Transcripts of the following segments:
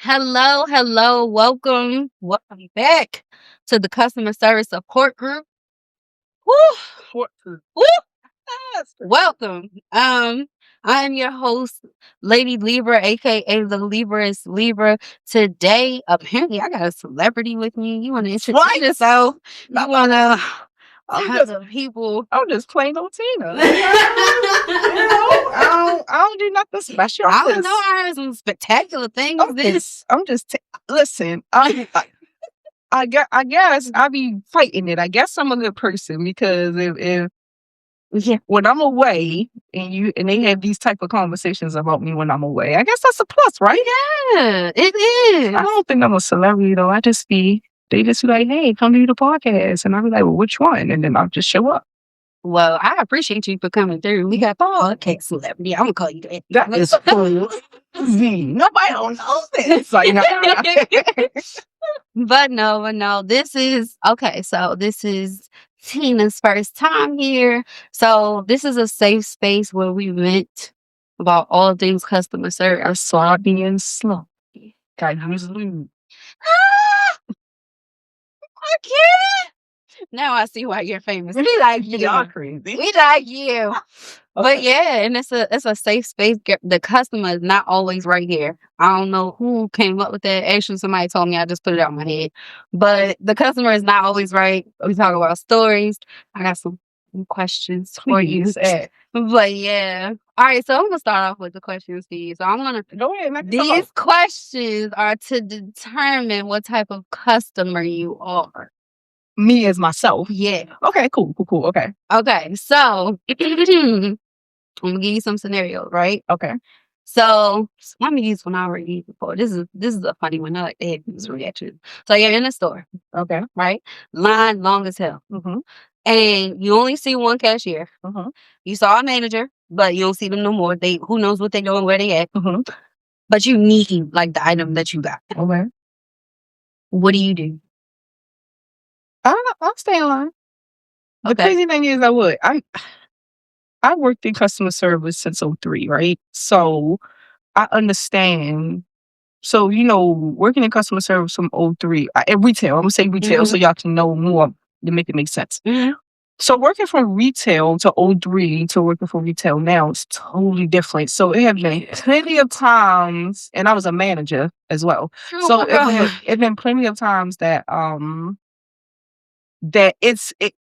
Hello, welcome back to the customer service support group. Woo, woo, welcome. I am your host, Lady Libra, aka the Libra is Libra. Today, apparently, I got a celebrity with me. You want to introduce yourself? You want to tell the people? I'm just plain old Tina. I don't do nothing special. I don't know. I heard some spectacular things. Listen. I guess I be fighting it. I guess I'm a good person because if when I'm away and they have these type of conversations about me when I'm away, I guess that's a plus, right? Yeah, it is. I don't think I'm a celebrity though. They just be like, hey, come do the podcast, and I'll be like, well, which one? And then I'll just show up. Well, I appreciate you for coming through. We got podcast celebrity. I'm gonna call you that. That is cool. Nobody don't know this. Like, But no. This is okay. So this is Tina's first time here. So this is a safe space where we vent about all things customer service. Sloppy and slow. Got use lube. I can't. Now I see why you're famous. We like you. Y'all crazy. We like you. But yeah, and it's a safe space. The customer is not always right here. I don't know who came up with that. Actually, somebody told me. I just put it out my head. But the customer is not always right. We talk about stories. I got some questions for you. But yeah. All right, so I'm gonna start off with the questions for you. So I'm gonna go ahead. These questions are to determine what type of customer you are. Me as myself. Yeah. Okay, cool. Okay, so I'm gonna give you some scenarios, right? Okay. So let me use one I already used before. This is a funny one. I like to have this reaction. So you're in a store. Okay. Right? Line long as hell. Mm-hmm. And you only see one cashier. Mm-hmm. You saw a manager, but you don't see them no more. Who knows what they doing, where they at. Mm-hmm. But you need like the item that you got. Okay. What do you do? I'll stay in line. The Okay. crazy thing is I worked in customer service since 2003, right? So I understand. So, working in customer service from 2003, at retail, I'm going to say retail so y'all can know more to make it make sense. Mm-hmm. So working from retail to 2003 to working for retail now is totally different. So it have been plenty of times, and I was a manager as well. So it been plenty of times that it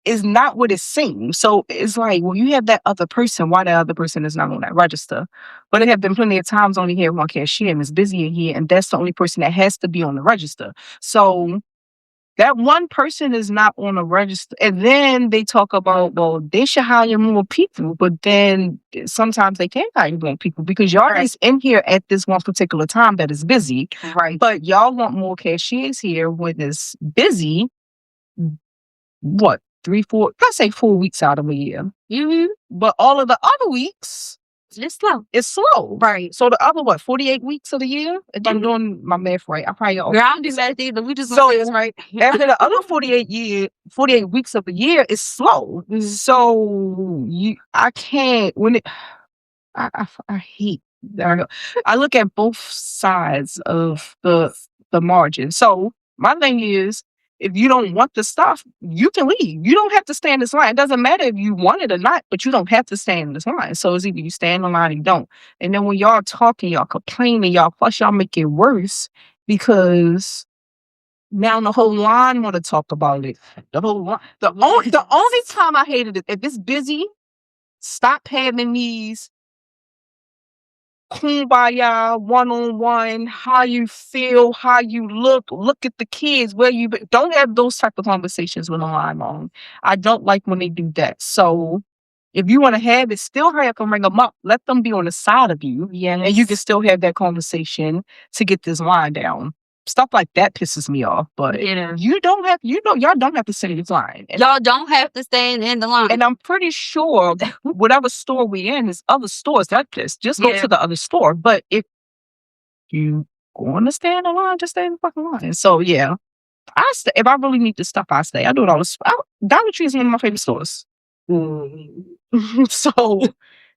is not what it seems. So it's like, well, you have that other person. Why that other person is not on that register? But it have been plenty of times only here one cashier and it's busy in here, and that's the only person that has to be on the register. So that one person is not on the register. And then they talk about, well, they should hire more people, but then sometimes they can't hire more people because y'all is in here at this one particular time that is busy. Right. But y'all want more cashiers here when it's busy. What? 4 weeks out of a year. Mm-hmm. But all of the other weeks, it's slow. It's slow. Right. So the other, 48 weeks of the year? If I'm doing my math right, I probably... Girl, I don't do that either. We just So this right. After the other 48 weeks of the year, it's slow. Mm-hmm. So I can't... I hate... I look at both sides of the margin. So my thing is, if you don't want the stuff, you can leave. You don't have to stay in this line. It doesn't matter if you want it or not, but you don't have to stay in this line. So it's either you stay in the line or you don't. And then when y'all talking, y'all complaining, y'all make it worse because now the whole line want to talk about it. The whole line. The only time I hated it, if it's busy, stop having these kumbaya, one-on-one, how you feel, how you look at the kids, where you don't have those type of conversations when I'm on. I don't like when they do that. So if you want to have it, still have them, ring them up, let them be on the side of you. Yeah. And you can still have that conversation to get this line down. Stuff like that pisses me off, but y'all don't have to sit in this line. Y'all don't have to stay in the line. And I'm pretty sure whatever store we in is other stores like this. Just go to the other store. But if you want to stay in the line, just stay in the fucking line. So yeah, I stay. If I really need the stuff, I stay. I do it all. Dollar Tree is one of my favorite stores. So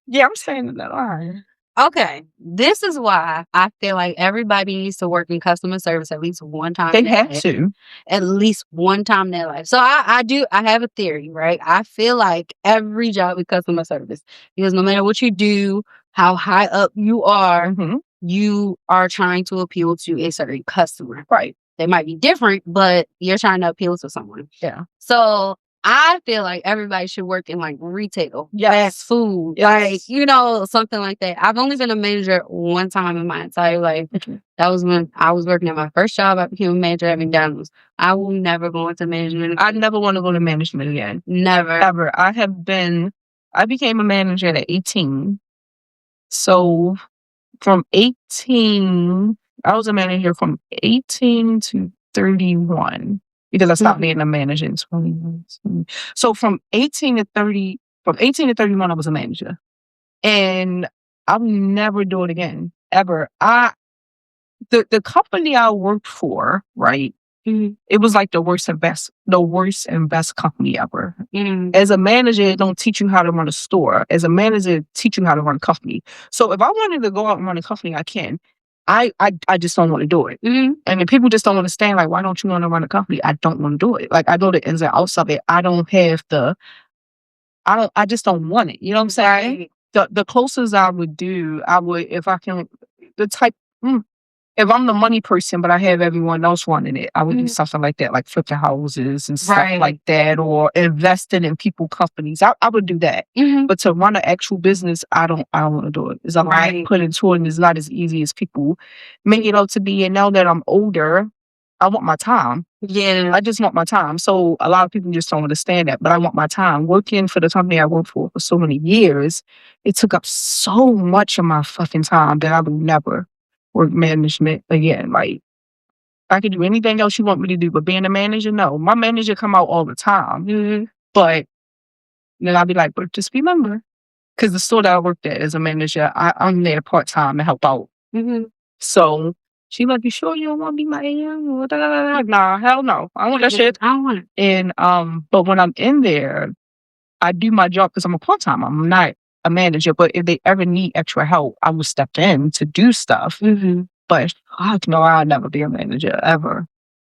yeah, I'm staying in that line. Okay, this is why I feel like everybody needs to work in customer service at least one time. They have to. At least one time in their life. So I have a theory, right? I feel like every job is customer service because no matter what you do, how high up you are, you are trying to appeal to a certain customer. Right. They might be different, but you're trying to appeal to someone. Yeah. So I feel like everybody should work in like retail, fast food, like, something like that. I've only been a manager one time in my entire life. That was when I was working at my first job. I became a manager at McDonald's. I will never go into management. I never want to go to management again. Never. Ever. I became a manager at 18. So from 18, I was a manager from 18 to 31 because I stopped being a manager in 20. So from 18 to 31, I was a manager. And I'll never do it again, ever. The company I worked for, right? It was like the worst and best company ever. As a manager, it don't teach you how to run a store. As a manager, it teach you how to run a company. So if I wanted to go out and run a company, I can. I just don't want to do it. And if people just don't understand, like, why don't you want to run a company? I don't want to do it. Like, I know the ins and outs of it. I just don't want it. You know what I'm saying? The closest I would do, if I can, the type, if I'm the money person, but I have everyone else running it, I would do something like that, like flipping houses and stuff like that, or investing in people companies. I would do that. But to run an actual business, I don't want to do it. It's a lot put into it, and it's not as easy as people make it out to be. And now that I'm older, I want my time. Yeah. I just want my time. So a lot of people just don't understand that, but I want my time. Working for the company I worked for so many years, it took up so much of my fucking time that I would never work management again. Like, I could do anything else you want me to do, but being a manager, no. My manager come out all the time. But then I'll be like, but just remember, because the store that I worked at as a manager, I'm there part-time to help out. So she like, you sure you don't want to be my AM? Nah, hell no. I want that shit. I don't want it. And but when I'm in there, I do my job because I'm a part-time. I'm not a manager, but if they ever need extra help, I will step in to do stuff. But no, I'll never be a manager ever.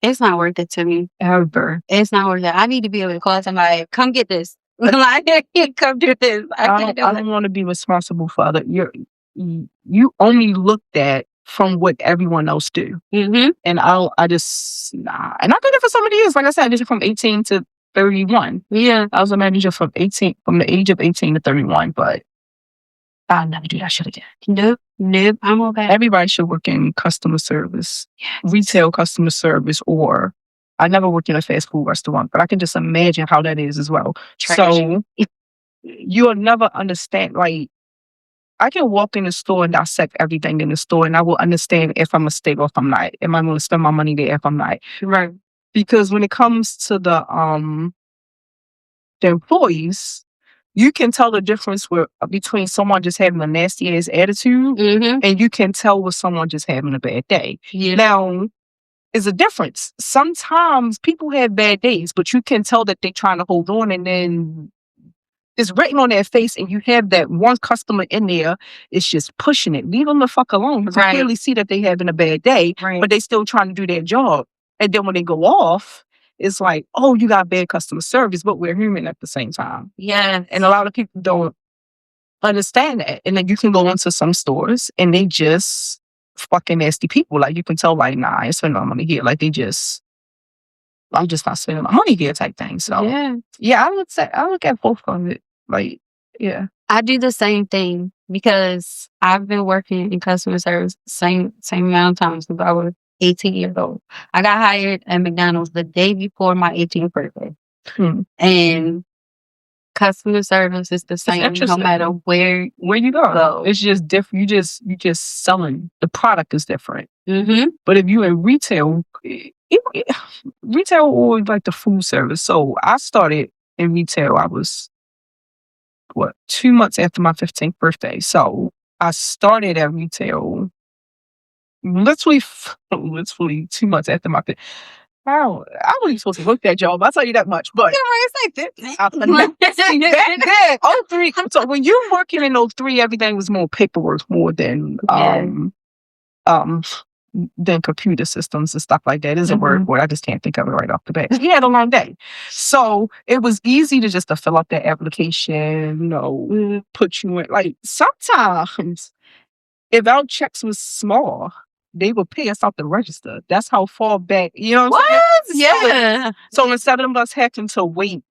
It's not worth it to me. Ever. It's not worth it. I need to be able to call somebody, come get this. Like, come do this. I don't want to be responsible for other. You only looked at from what everyone else do. And And I did it for so many years. Like I said, I did it from 18 to 31. Yeah. I was a manager from the age of 18 to 31, but I'll never do that shit again. Nope. I'm okay. Everybody should work in customer service, retail customer service, or I never worked in a fast food restaurant, but I can just imagine how that is as well. So you'll never understand. Like, I can walk in the store and dissect everything in the store, and I will understand if I'm a stay or if I'm not. Am I going to spend my money there if I'm not? Right. Because when it comes to the employees, you can tell the difference between someone just having a nasty ass attitude, and you can tell with someone just having a bad day. Now, is a difference. Sometimes people have bad days, but you can tell that they're trying to hold on, and then it's written on their face, and you have that one customer in there, it's just pushing it. Leave them the fuck alone. Because I clearly see that they're having a bad day, but they still trying to do their job. And then when they go off, it's like, oh, you got bad customer service, but we're human at the same time. Yeah. And a lot of people don't understand that. And then you can go into some stores, and they just fucking nasty people. Like, you can tell, like, nah, I ain't spending my money here. Like, I'm just not spending my money here type thing. So, yeah, I look at both of it. Like, yeah. I do the same thing because I've been working in customer service same amount of time since I was 18 years old. I got hired at McDonald's the day before my 18th birthday. And customer service is the same no matter where you go. It's just different. You just selling. The product is different. But if you in retail, retail or like the food service. So I started in retail. I was 2 months after my 15th birthday. So I started at retail literally 2 months after my I wasn't supposed to work that job. I'll tell you that much. But all three. So when you're working in those three, everything was more paperwork more than computer systems and stuff like that. Is a word for it. I just can't think of it right off the bat. He had a long day. So it was easy to just to fill out that application, put you in. Like sometimes if our checks was small, they would pay us out the register. That's how far back, you know what I'm saying? Yeah. So instead of us having to wait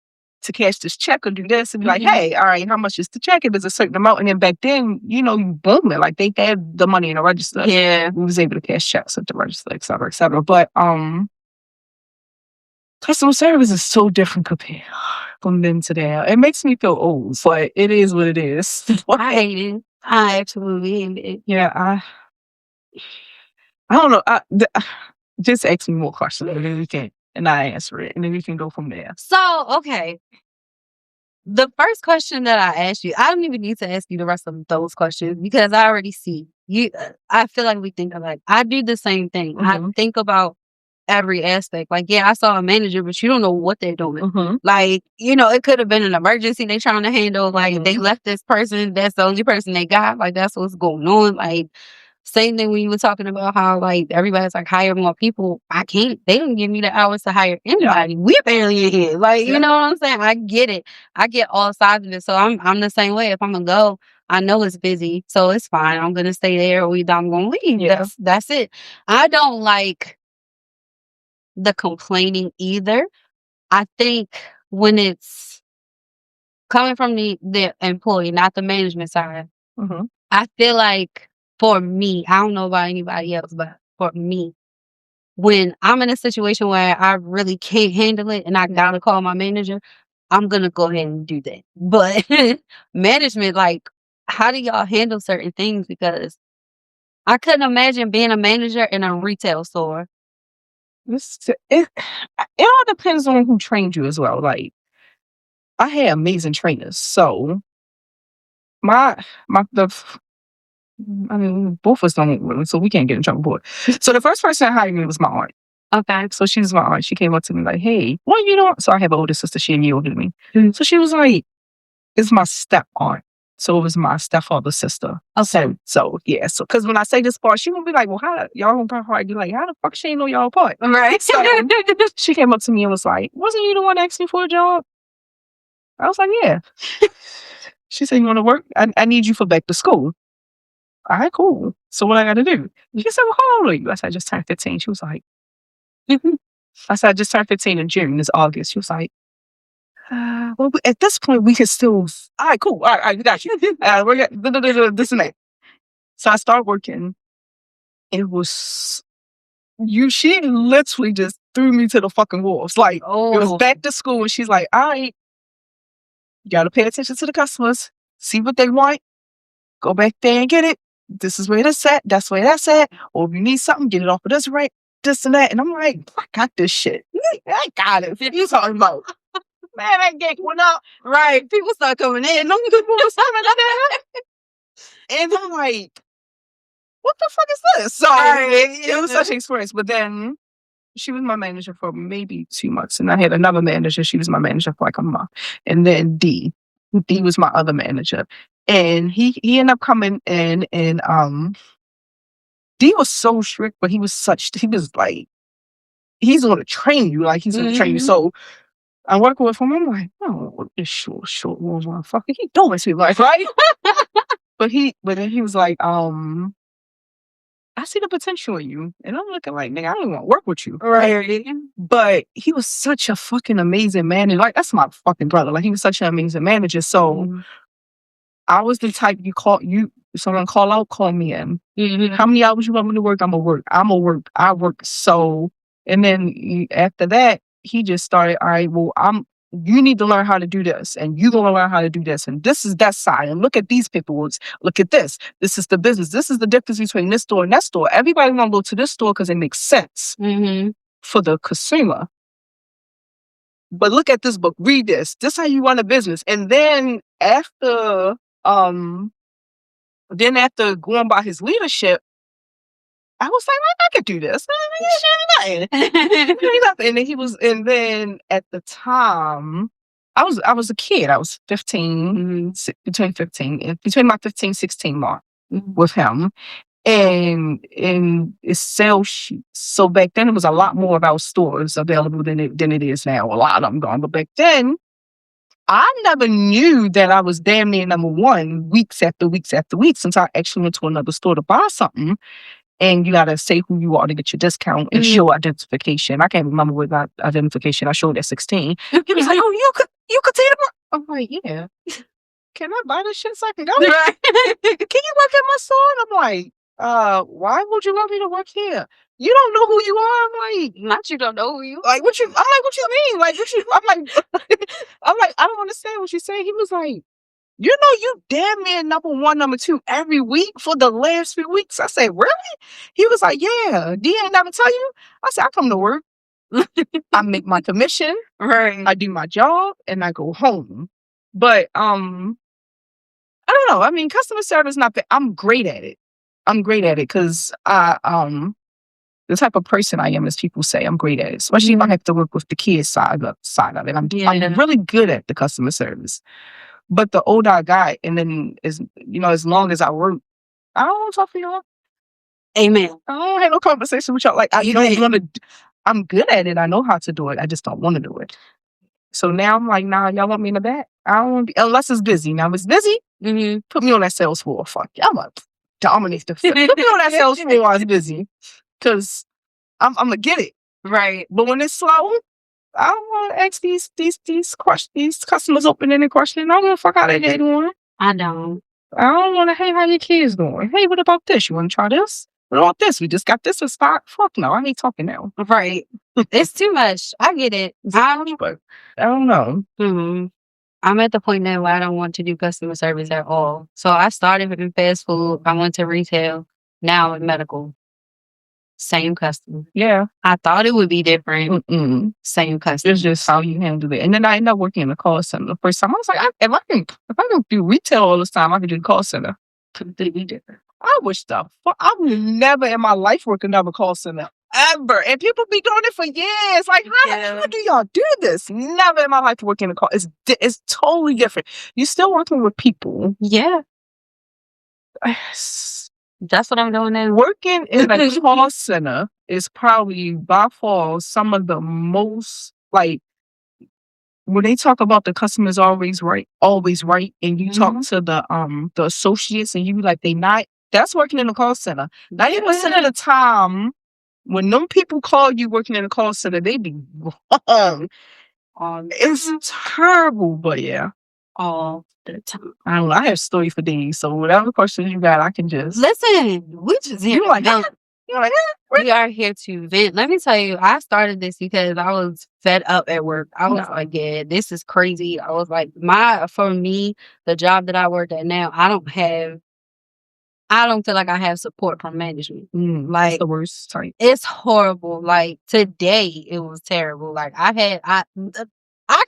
to cash this check or do this and be like, hey, all right, how much is the check? If it's a certain amount. And then back then, you boom it. Like they had the money in the register. Yeah. We was able to cash checks at the register, et cetera, et cetera. But customer service is so different compared from then to now. It makes me feel old, but it is what it is. I hate it. I absolutely hate it. Yeah, I don't know. Just ask me more questions and then we can, and I answer it, and then we can go from there. So, okay. The first question that I asked you, I don't even need to ask you the rest of those questions because I already see you. I feel like we think alike. I do the same thing. I think about every aspect. Like, yeah, I saw a manager, but you don't know what they're doing. Like, it could have been an emergency they trying to handle. Like, they left this person. That's the only person they got. Like, that's what's going on. Like, same thing when you were talking about how, like, everybody's like, hire more people. I can't. They don't give me the hours to hire anybody. We're barely in here. Like, you know what I'm saying? I get it. I get all sides of it. So I'm the same way. If I'm going to go, I know it's busy. So it's fine. I'm going to stay there or either I'm going to leave. Yeah. That's it. I don't like the complaining either. I think when it's coming from the employee, not the management side, I feel like for me, I don't know about anybody else, but for me, when I'm in a situation where I really can't handle it and I gotta call my manager, I'm gonna go ahead and do that. But management, like, how do y'all handle certain things? Because I couldn't imagine being a manager in a retail store. It all depends on who trained you as well. Like, I had amazing trainers, so both of us don't, so we can't get in trouble for it. So the first person that hired me was my aunt. Okay, so she's my aunt. She came up to me like, "Hey, what you doing?" So I have an older sister. She a year older than me. So she was like, "It's my step aunt." So it was my stepfather's sister. Okay. So yeah. So because when I say this part, she gonna be like, "Well, how y'all gonna probably be like, how the fuck she ain't know y'all apart?" Right. So she came up to me and was like, "Wasn't you the one asking for a job?" I was like, "Yeah." She said, "You want to work? I need you for back to school." All right, cool. So what I got to do? She said, "Well, how old are you?" I said, "I just turned 15." She was like, I said, "I just turned 15 in June. It's August." She was like, well, at this point, we can still, all right, cool. All right, we got you. We're this and that. So I started working. It was, she literally just threw me to the fucking wolves. Like, it was back to school. And she's like, all right, you got to pay attention to the customers, see what they want, go back there and get it. This is where that's at. That's where that's at. Or if you need something, get it off of this rate, this and that. And I'm like, I got this shit. I got it. What are you talking about? Man, that gate went up. Right. People start coming in. No people was coming in. And I'm like, what the fuck is this? So it was such an experience. But then she was my manager for maybe 2 months. And I had another manager. She was my manager for like a month. And then D was my other manager. And he ended up coming in and D was so strict, but he was like, he's gonna train you. Like, he's gonna train you. So I'm working with him. I'm like, oh, what this short little motherfucker, he doing to me, like, right? but then he was like, I see the potential in you. And I'm looking like, nigga, I don't want to work with you. Right. But he was such a fucking amazing manager. Like, that's my fucking brother. Like, he was such an amazing manager. So I was the type someone call out, call me in. How many hours you want me to work? I'm gonna work. I work. So, and then after that, he just started, all right, well, you need to learn how to do this, and you're gonna learn how to do this, and this is that side, and look at these paperwork. Look at this. This is the business. This is the difference between this store and that store. Everybody wanna go to this store because it makes sense for the consumer. But look at this book. Read this. This is how you run a business. And then after going by his leadership, I was like, I could do this. Nothing. And then and then at the time, I was a kid. I was 15, between my 15, 16 mark with him. And it's sales sheets. So back then it was a lot more of our stores available than it is now. A lot of them gone. But back then, I never knew that I was damn near number one weeks after weeks after weeks until I actually went to another store to buy something. And you gotta say who you are to get your discount and show identification. I can't remember what my identification I showed at 16. He was like, "Oh, you could take it." I'm like, "Yeah." Can I buy this shit so I can go? Right. Can you work at my store? And I'm like, why would you want me to work here? You don't know who you are. I'm like, not you don't know who you like what you. I'm like, what you mean? Like what you? I'm like, I'm like, I don't understand what you say. He was like, you know, you damn near number one, number two every week for the last few weeks. I said, really? He was like, yeah. D ain't never tell you. I said, I come to work. I make my commission. Right. I do my job and I go home. But I don't know. I mean, customer service not that I'm great at it. I'm great at it because the type of person I am, as people say, I'm great at it. Especially if I have to work with the kids side of it. I'm really good at the customer service. But the older I got, and then as long as I work, I don't want to talk to y'all. Amen. I don't have no conversation with y'all. Like I'm good at it. I know how to do it. I just don't want to do it. So now I'm like, nah, y'all want me in the back? I don't want to be, unless it's busy. Now if it's busy, put me on that sales floor. Fuck, I'm gonna dominate the put me on that sales floor while it's busy. Cause I'm gonna get it. Right. But when it's slow, I don't want to ask these customers opening and questioning. I don't want to fuck out of there doing. I don't want to, hey, how your kids doing? Hey, what about this? You want to try this? What about this? We just got this in stock. Fuck no, I ain't talking now. Right. It's too much. I get it. I don't know. Mm-hmm. I'm at the point now where I don't want to do customer service at all. So I started in fast food. I went to retail. Now I'm in medical. Same customer. Yeah. I thought it would be different. Same customer. It's just how you handle it. And then I ended up working in the call center. The first time I was like, if I don't do retail all this time, I could do the call center. Completely different. I wish the fuck I would never in my life work another call center. Ever. And people be doing it for years. Like, how do y'all do this? Never in my life working in a call. It's totally different. You're still working with people. Yeah. That's what I'm doing now. Working in a call center is probably by far some of the most, like, when they talk about the customer's always right, and you talk to the associates and you be like, that's working in a call center. 90% of the time, when them people call you working in a call center, they be wrong. It's terrible, but yeah. All the time. I don't know. I have a story for days, so whatever questions you got, I can just listen. We just here. We are here to vent. Let me tell you, I started this because I was fed up at work. I was like, yeah, this is crazy. I was like, for me, the job that I work at now, I don't feel like I have support from management. Like, it's the worst type. It's horrible. Like today, it was terrible. Like I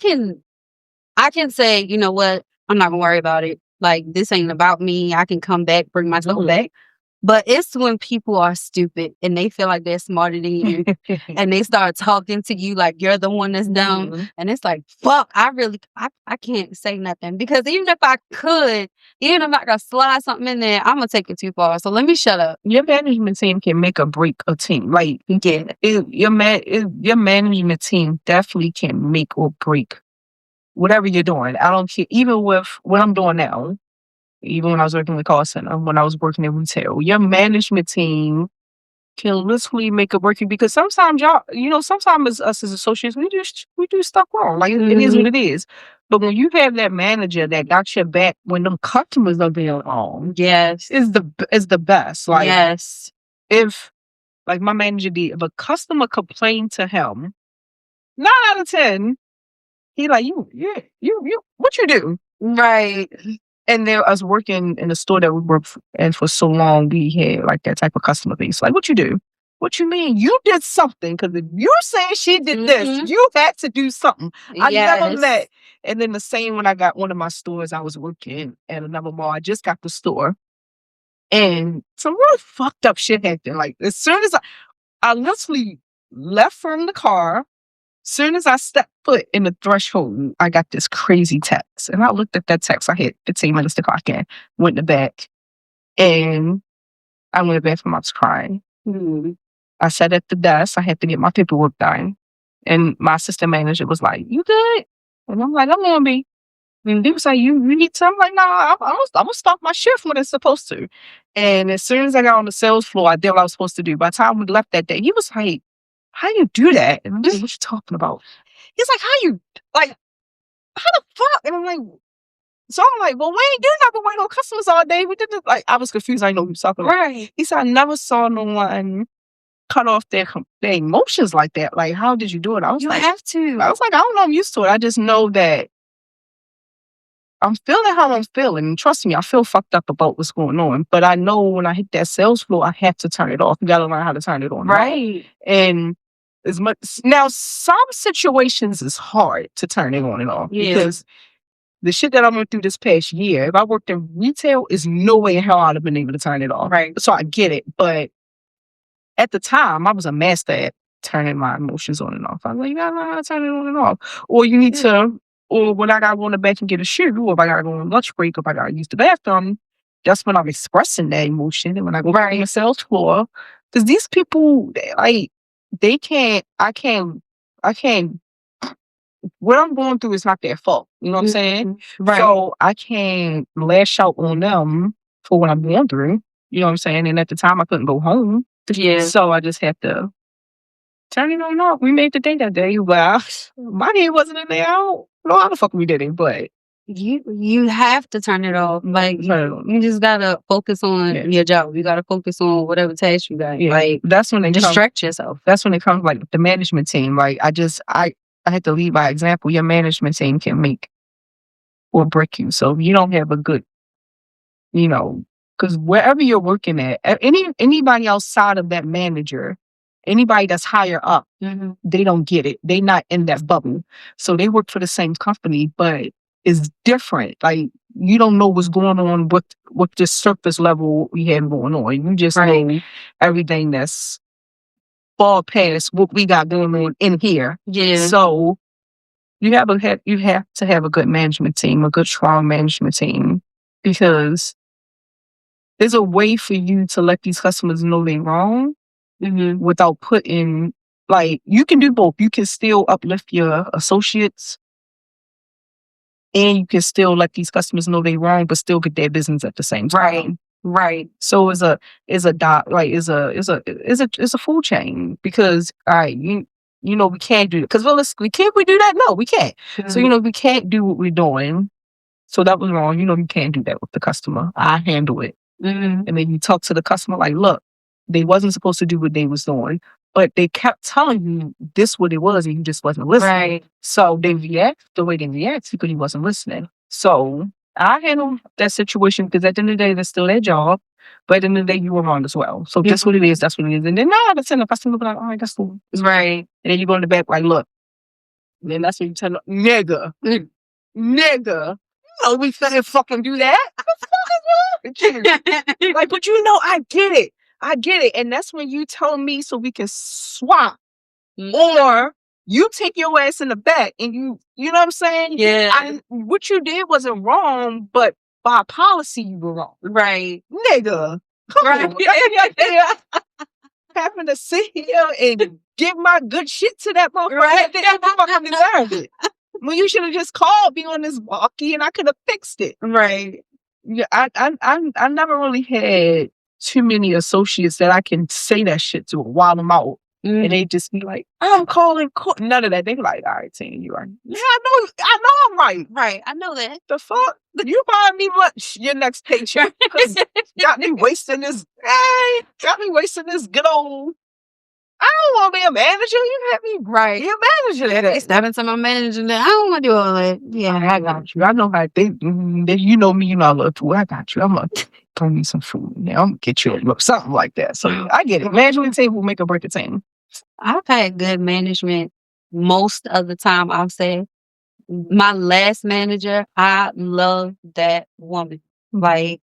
can say, you know what, I'm not gonna worry about it. Like this ain't about me. I can come back, bring myself back. But it's when people are stupid and they feel like they're smarter than you and they start talking to you like you're the one that's dumb. And it's like, fuck, I can't say nothing. Because even if I could slide something in there, I'm going to take it too far. So let me shut up. Your management team can make or break a team. Like, your management team definitely can make or break whatever you're doing. I don't care. Even with what I'm doing now. Even when I was working in the call center, when I was working in retail, your management team can literally make it work because sometimes sometimes us as associates, we do stuff wrong. Like it is what it is. But when you have that manager that got your back when them customers are being wrong, yes, is the best. Like, yes, if like my manager did, if a customer complained to him, 9 out of 10, he like you what you do, right. And then us working in the store that we worked in for so long, we had like that type of customer base. Like, what you do? What you mean? You did something. Because if you're saying she did this, you had to do something. I never let. And then the same when I got one of my stores, I was working at another mall. I just got the store. And some real fucked up shit happened. Like, as soon as I literally left from the car, soon as I stepped foot in the threshold, I got this crazy text. And I looked at that text. I had 15 minutes to clock in, went to bed. And I went to bed from I was crying. I sat at the desk. I had to get my paperwork done. And my assistant manager was like, "You good?" And I'm like, "I'm gonna be." And he was like, "You need something?" I'm like, "Nah, I'm gonna start my shift when it's supposed to." And as soon as I got on the sales floor, I did what I was supposed to do. By the time we left that day, he was like, "How you do that?" And I'm like, "What you talking about?" He's like, "How you, like, how the fuck?" And I'm like, so I'm like, "Well, we ain't doing nothing waiting on customers all day. We did this." Like, I was confused. I didn't know what he was talking about. Right. He said, "I never saw no one cut off their emotions like that. Like, how did you do it?" I was You like, have to. "I don't know. I'm used to it. I just know that I'm feeling how I'm feeling. And trust me, I feel fucked up about what's going on. But I know when I hit that sales floor, I have to turn it off. You got to learn how to turn it on. Right. And as much now, some situations is hard to turn it on and off because the shit that I went through this past year, if I worked in retail, is no way in hell I'd have been able to turn it off. Right. So I get it. But at the time, I was a master at turning my emotions on and off. I was like, "You gotta learn how to turn it on and off." Or you need to, or when I gotta go in the back and get a shoe, or if I gotta go on lunch break, or if I gotta use the bathroom, that's when I'm expressing that emotion. And when I go on the sales floor, because these people, they can't, I can't, what I'm going through is not their fault. You know what I'm saying? Right. So I can't lash out on them for what I'm going through. You know what I'm saying? And at the time, I couldn't go home. So I just had to turn it on and off. We made the day that day. Well, my name wasn't in there. I don't know how the fuck we did it, but you have to turn it off. Like, you just gotta focus on your job. You gotta focus on whatever task you got. Like, that's when they distract yourself. That's when it comes like the management team. Like, I had to lead by example. Your management team can make or break you. So if you don't have a good, because wherever you're working at, anybody outside of that manager, anybody that's higher up, they don't get it. They not in that bubble. So they work for the same company, but it's different. Like, you don't know what's going on with the surface level we have going on. You just know everything that's far past what we got going on in here. So you have to have a good management team, a good strong management team, because there's a way for you to let these customers know they're wrong without putting, like, you can do both. You can still uplift your associates and you can still let these customers know they're wrong, but still get their business at the same time. Right. So it's a full chain, because all right, we can't do it. Because realistically, can't we do that? No, we can't. So we can't do what we're doing. So that was wrong. You can't do that with the customer. I handle it. And then you talk to the customer like, "Look, they wasn't supposed to do what they was doing, but they kept telling you this what it was, and you just wasn't listening." Right. So they react the way they react because you wasn't listening. So I handle that situation, because at the end of the day, that's still their job. But at the end of the day, you were wrong as well. So that's what it is. That's what it is. And then now that's in the customer be like, "All right, that's cool." Right. And then you go in the back like, "Look." And then that's when you tell them, "Nigga, nigga. We couldn't fucking do that." Like, but I get it. I get it. And that's when you tell me so we can swap. Or you take your ass in the back and you know what I'm saying? Yeah. What you did wasn't wrong, but by policy you were wrong. Right. Nigga. Come on. Having to sit here and give my good shit to that motherfucker. Right. That motherfucker deserved it. Well, you should have just called me on this walkie and I could have fixed it. Right. Yeah, I never really had too many associates that I can say that shit to while I'm out. And they just be like, "I'm calling court." None of that. They be like, "All right, Tina, you right." Yeah, I know I'm right. Right. I know that. The fuck? You buy me lunch your next paycheck. Got me wasting this good old. I don't want to be a manager. You have me Right. be a manager. They stepping to my manager now. I don't want to do all that. Yeah, I got you. I know how they. You know me. You know I love food. I got you. I'm gonna bring me some food. Now I'm gonna get you something like that. So I get it. Management team will make or break a team. I've had good management most of the time. I'll say my last manager, I love that woman. Like,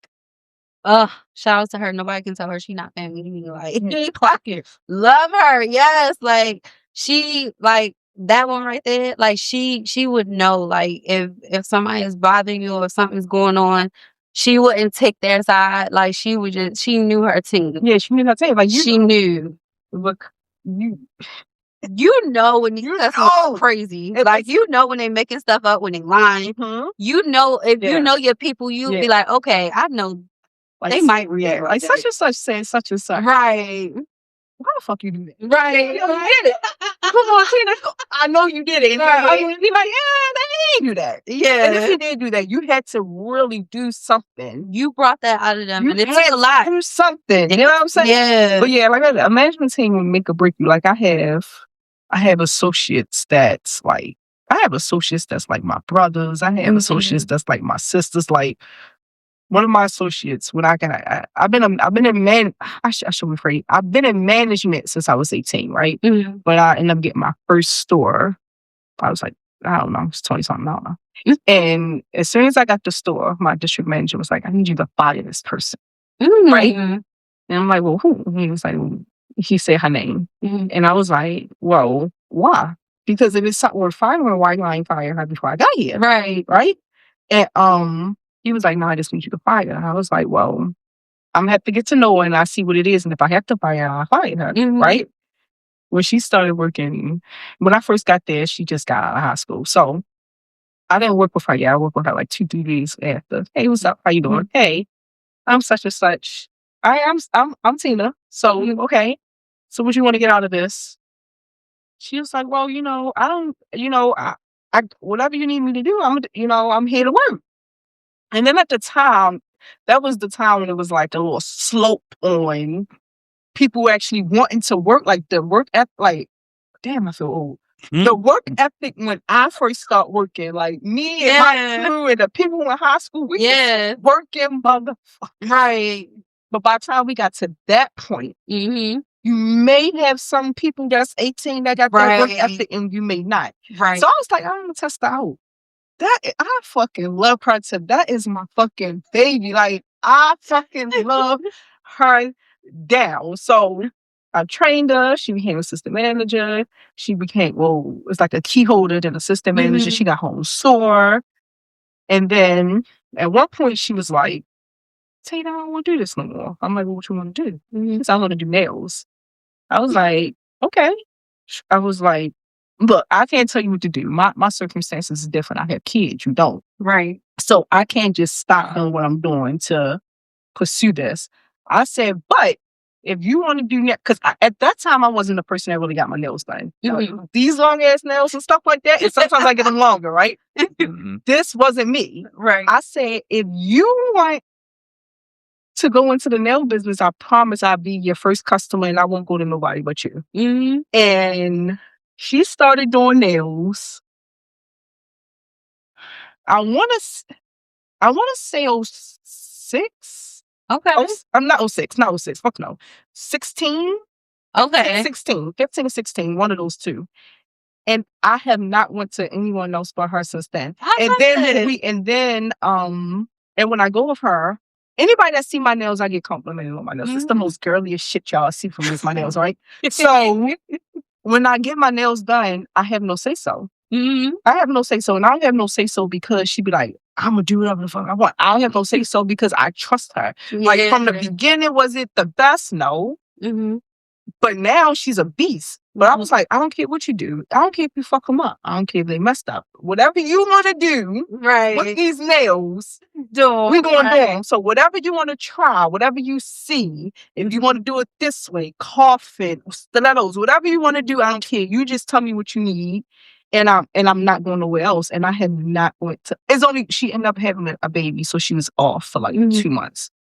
Shout out to her. Nobody can tell her she not family. Like, clock it. Love her. Yes. Like, she, like, that one right there, like, she would know, like, if somebody is bothering you or something's going on, she wouldn't take their side. Like, she knew her team. Yeah, she knew her team. Like, she knew. Look, You know when that's crazy. Like, you know when they making stuff up, when they lying. You know, if you know your people, you'll be like, okay, I know. Like, they might react like such and such saying such and such. Right. How the fuck you do that? Right. You did it. Come on, Tina. I know you did it. Right. I mean, be like, yeah, they didn't do that. Yeah. And if you did do that, you had to really do something. You brought that out of them. And it took a lot. Do something. You know what I'm saying? Yeah. But yeah, like a management team will make or break you. Like I have associates that's like, my brothers. I have associates that's like my sisters. Like, one of my associates, when I've been in I should rephrase. I've been in management since I was 18, right? But I ended up getting my first store. I was like, I don't know, I was 20 something, I don't know. And as soon as I got the store, my district manager was like, I need you to fire this person. Right? And I'm like, well, who? And he was like, he said her name. And I was like, well, why? Because if it's something we're firing her, why I ain't fire her before I got here? Right. Right? And he was like, no, I just need you to fire her. I was like, well, I'm going to have to get to know her and I see what it is. And if I have to fire her, I'll fire her. Right? When she started working, when I first got there, she just got out of high school. So I didn't work with her yet. I worked with her like 2-3 days after. Hey, what's up? How you doing? Hey, I'm such and such. I'm Tina. So, okay. So what you want to get out of this? She was like, well, I don't, I whatever you need me to do, I'm here to work. And then at the time, that was the time when it was like a little slope on people actually wanting to work, like the work ethic, like, damn, I feel old. The work ethic when I first started working, like me and my crew and the people in high school, we was working motherfuckers. Right. But by the time we got to that point, you may have some people that's 18 that got that work ethic and you may not. Right. So I was like, I'm gonna test her out. I fucking love her too. That is my fucking baby. Like, I fucking love her down. So I trained her. She became assistant manager. She became, it's like a key holder, then assistant manager. She got home sore. And then at one point she was like, Tina, I don't want to do this no more. I'm like, well, what you want to do? She said, I want to do nails. I was like, okay. I was like, look, I can't tell you what to do. My circumstances is different. I have kids. You don't. Right. So I can't just stop doing what I'm doing to pursue this. I said, but if you want to do that, because at that time I wasn't the person that really got my nails done. Like, these long ass nails and stuff like that. And sometimes I get them longer, right? This wasn't me. Right. I said, if you want to go into the nail business, I promise I'll be your first customer and I won't go to nobody but you. And she started doing nails. I want to say 06. Okay. I'm not 06, not 06. Fuck no. 16. Okay. 16, 15 or 16, one of those two. And I have not went to anyone else but her since then. And when I go with her, anybody that see my nails, I get complimented on my nails. It's the most girliest shit y'all see from me is my nails, right? So when I get my nails done, I have no say so. I have no say so, and I don't have no say so because she be like, I'm gonna do whatever the fuck I want. I don't have no say so because I trust her. Like from the beginning, was it the best? No. But now she's a beast. But I was like, I don't care what you do. I don't care if you fuck them up. I don't care if they messed up. Whatever you want to do with these nails, we're going to do them. So whatever you want to try, whatever you see, if you want to do it this way, coffin, stilettos, whatever you want to do, I don't care. You just tell me what you need. And I'm not going nowhere else. And I have not went to. It's only she ended up having a baby, so she was off for like 2 months.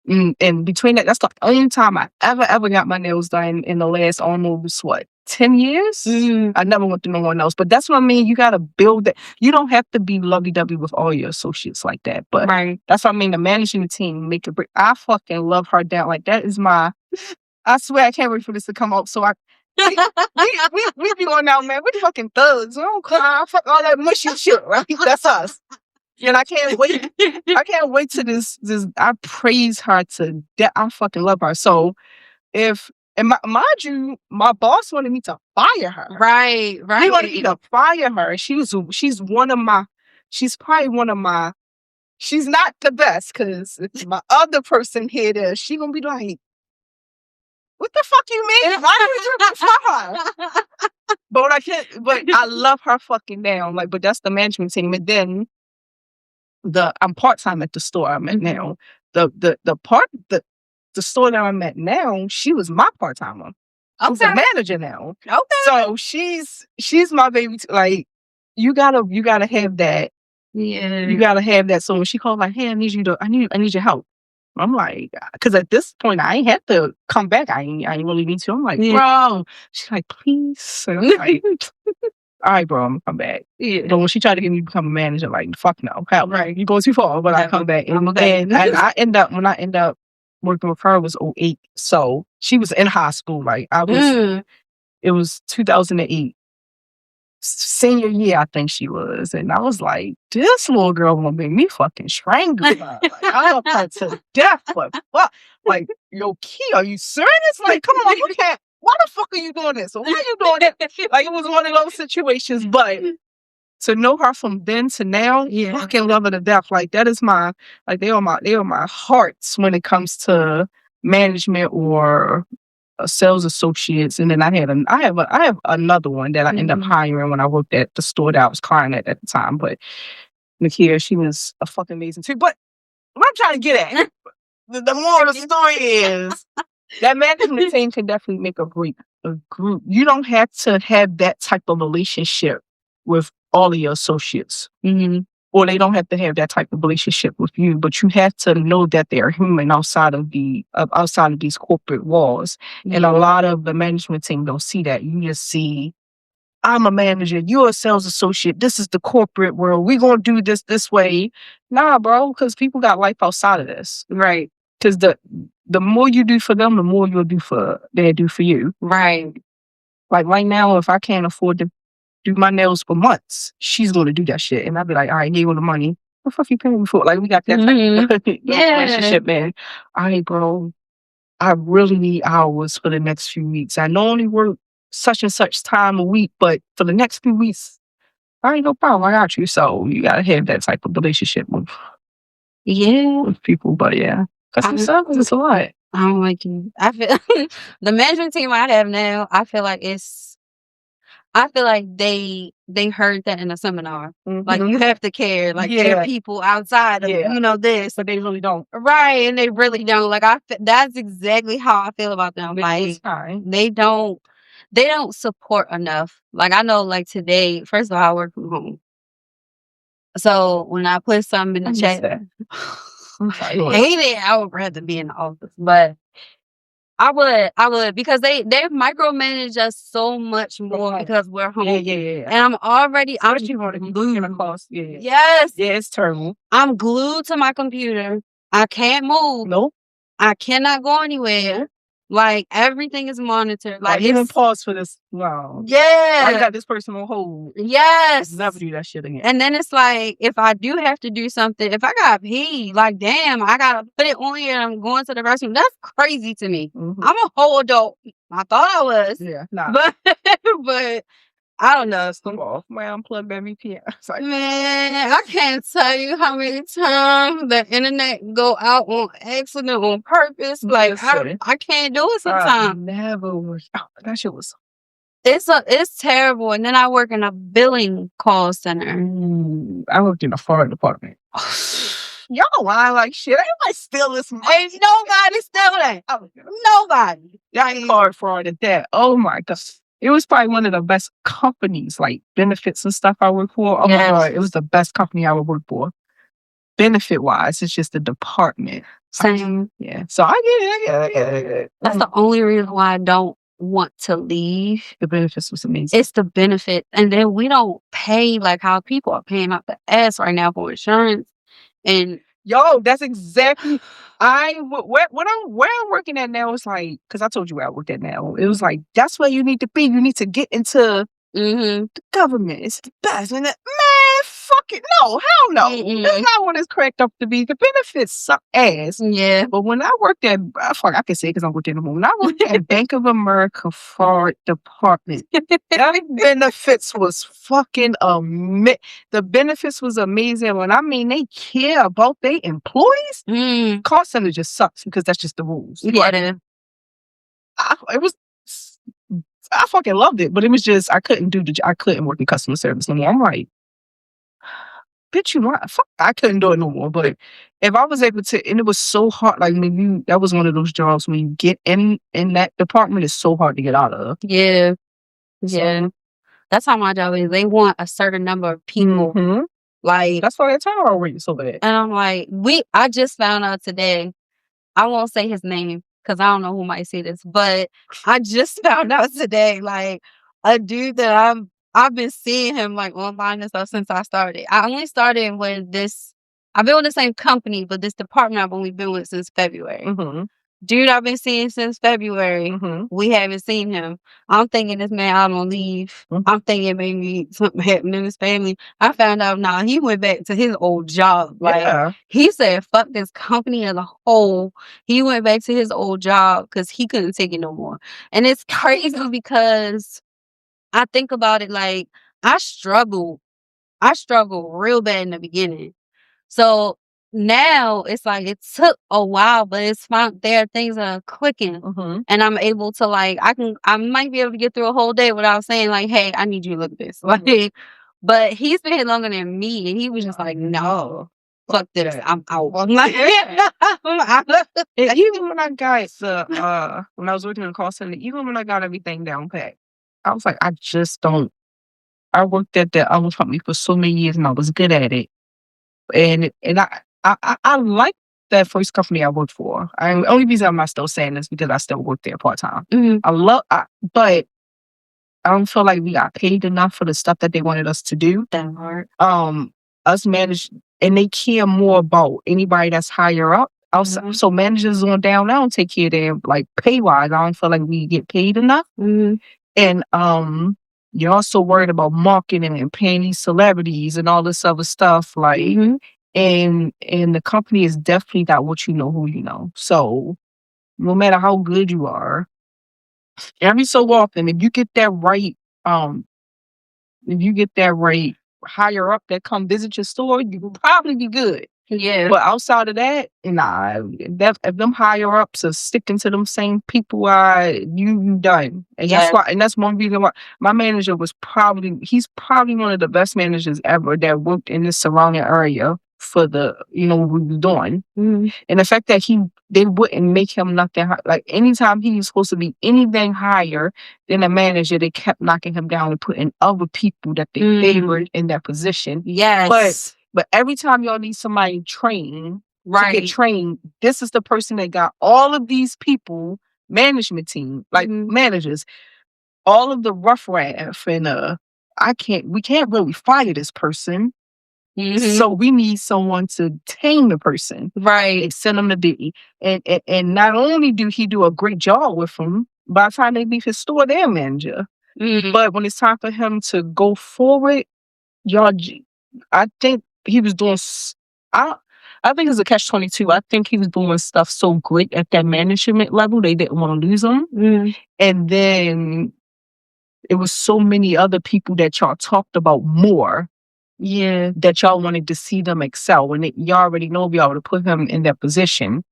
And between that, that's the only time I ever got my nails done in the last almost 10 years. I never went to no one else. But that's what I mean. You got to build that. You don't have to be lovey-dovey with all your associates like that. But that's what I mean. The managing team make it break. I fucking love her down. Like that is my. I swear I can't wait for this to come up. So we be going out, man. We fucking thugs. We don't cry. Fuck all that mushy shit, right? That's us. And I can't wait. I can't wait to this. I praise her to death. I fucking love her. So mind you, my boss wanted me to fire her. Right. He wanted me to fire her. She's one of my. She's probably one of my. She's not the best because my other person here there, she gonna be like, what the fuck you mean? Why did you fire her? But I can't. But I love her fucking down. Like, but that's the management team. And then I'm part time at the store I'm at now. The store that I'm at now, she was my part timer. She's a manager now. Okay. So she's my baby. Like, you gotta have that. Yeah. You gotta have that. So when she called, like, hey, I need your help. I'm like, because at this point I ain't had to come back. I ain't really need to. I'm like, bro. She's like, please. And I'm like, all right, bro, I'm gonna come back. Yeah. But when she tried to get me to become a manager, like, fuck no. Hell, right. You go too far, but I come back. And I end up working with her, it was 2008. So she was in high school. Like, it was 2008. Senior year, I think she was. And I was like, this little girl gonna make me fucking strangle her. Like, I love her to death, but fuck. Like, yo, Key, are you serious? Like, come on, you can't. Why the fuck are you doing this? Why are you doing it? Like, it was one of those situations. But to know her from then to now, fucking love her to death. Like, that is my, like, they are my hearts when it comes to management or sales associates. And then I have another one that I ended up hiring when I worked at the store that I was client at the time. But Nakia, she was a fucking amazing too. But what I'm trying to get at, the moral of the story is that management team can definitely make a group. You don't have to have that type of relationship with all of your associates. Or they don't have to have that type of relationship with you, but you have to know that they're human outside of these corporate walls. And a lot of the management team don't see that. You just see, I'm a manager, you're a sales associate, this is the corporate world, we're gonna do this way. Nah, bro, because people got life outside of this. Right. Because the more you do for them, the more they'll do for you. Right. Like right now, if I can't afford to do my nails for months, she's going to do that shit. And I'd be like, all right, give her the money. What the fuck you paying me for? Like, we got that relationship, man. All right, bro, I really need hours for the next few weeks. I normally work such and such time a week, but for the next few weeks, all right, no problem, I got you. So you got to have that type of relationship with people. But yeah, customer service is a lot. I don't like it. I feel the management team I have now, I feel like they heard that in a seminar. Like, you have to care. Like, there are people outside of, this. But they really don't. Right. And they really don't. Like, that's exactly how I feel about them. Like, they don't support enough. Like, I know, like, today, first of all, I work from home. So when I put something in the chat, I hate it. I would rather be in the office. But I would, because they micromanage us so much more because we're home. Yeah. And I'm glued. Yes. Yeah, it's terrible. I'm glued to my computer. I can't move. Nope. I cannot go anywhere. Like, everything is monitored. Like, even pause for this. Wow. Yeah. I got this person on hold. Yes. Never do that shit again. And then it's like, if I do have to do something, if I got pee, like, damn, I gotta put it on here and I'm going to the restroom. That's crazy to me. I'm a whole adult. I thought I was. Yeah. Nah. But I don't know. Off my unplugged VPN. Like, man, I can't tell you how many times the internet go out on accident, on purpose. Like, I can't do it sometimes. Never was. Oh, that shit was. It's terrible. And then I work in a billing call center. I worked in a foreign department. Y'all lie like shit. Everybody steal this money. Ain't nobody steal that. Nobody. Y'all ain't card fraud at that. Oh my God. It was probably one of the best companies, like benefits and stuff I worked for. Oh my God, it was the best company I would work for. Benefit wise, it's just the department. Same. Yeah. So I get it. That's the only reason why I don't want to leave. The benefits was amazing. It's the benefit. And then we don't pay like how people are paying out the ass right now for insurance. And yo, that's exactly where I'm working at now. Is like, because I told you where I worked at now. It was like, that's where you need to be. You need to get into the government. It's the best. And man, fuck it, no, hell no. Mm-mm. That's not what it's cracked up to be. The benefits suck ass. Yeah. But when I worked at, fuck, I can say it because I'm working anymore. When I worked at Bank of America fraud department, that benefits was fucking amazing. The benefits was amazing. When I mean they care about their employees, call center just sucks because that's just the rules. Yeah. It was. I fucking loved it, but it was just I couldn't I couldn't work in customer service no more. I'm like, bitch, you know, fuck, I couldn't do it no more. But if I was able to, and it was so hard, like maybe that was one of those jobs when you get in that department, it's so hard to get out of. Yeah. Yeah. That's how my job is. They want a certain number of people. Like, that's why their turnover rate is so bad. And I'm like, I just found out today. I won't say his name because I don't know who might see this, but I just found out today, like a dude that I've been seeing him like online and stuff since I started. I only started when I've been with the same company, but this department I've only been with since February. Dude I've been seeing since February. We haven't seen him. I'm thinking this man out on leave. I'm thinking maybe something happened in his family. I found out now he went back to his old job. Like he said, fuck this company as a whole. He went back to his old job because he couldn't take it no more. And it's crazy because I think about it like I struggled real bad in the beginning. So now it's like it took a while, but it's fine. There are things that are clicking, and I'm able to like I might be able to get through a whole day without saying like, "Hey, I need you to look at this." Like, but he's been here longer than me, and he was just like, "No, fuck this, I'm out." I'm like, I'm out. Even when I got when I was working in a call center, even when I got everything down pat, I was like, I just don't. I worked at that other company for so many years, and I was good at it. And I like that first company I worked for. The only reason I'm not still saying this because I still work there part time. But I don't feel like we got paid enough for the stuff that they wanted us to do. That hard. Us manage, and they care more about anybody that's higher up. So managers on down, I don't take care of them like pay wise. I don't feel like we get paid enough. And you're also worried about marketing and paying these celebrities and all this other stuff. Like, and the company is definitely not what you know, who you know. So no matter how good you are, every so often, if you get that right higher up that come visit your store, you will probably be good. Yeah. But outside of that, nah, if them higher ups are sticking to them same people, you done. And that's one reason why my manager he's probably one of the best managers ever that worked in this surrounding area for the, what we were doing. And the fact that they wouldn't make him nothing like anytime he was supposed to be anything higher than a manager, they kept knocking him down and putting other people that they favored in that position. Yes. But every time y'all need somebody to get trained, this is the person that got all of these people, management team, like managers, all of the rough and we can't really fire this person. So we need someone to tame the person. And send them to be. And not only do he do a great job with them, by the time they leave his store, they're a manager. But when it's time for him to go forward, I think he was doing. I think it's a catch-22. I think he was doing stuff so great at that management level, they didn't want to lose him. And then it was so many other people that y'all talked about more. Yeah, that y'all wanted to see them excel. When y'all already know y'all would have put him in that position,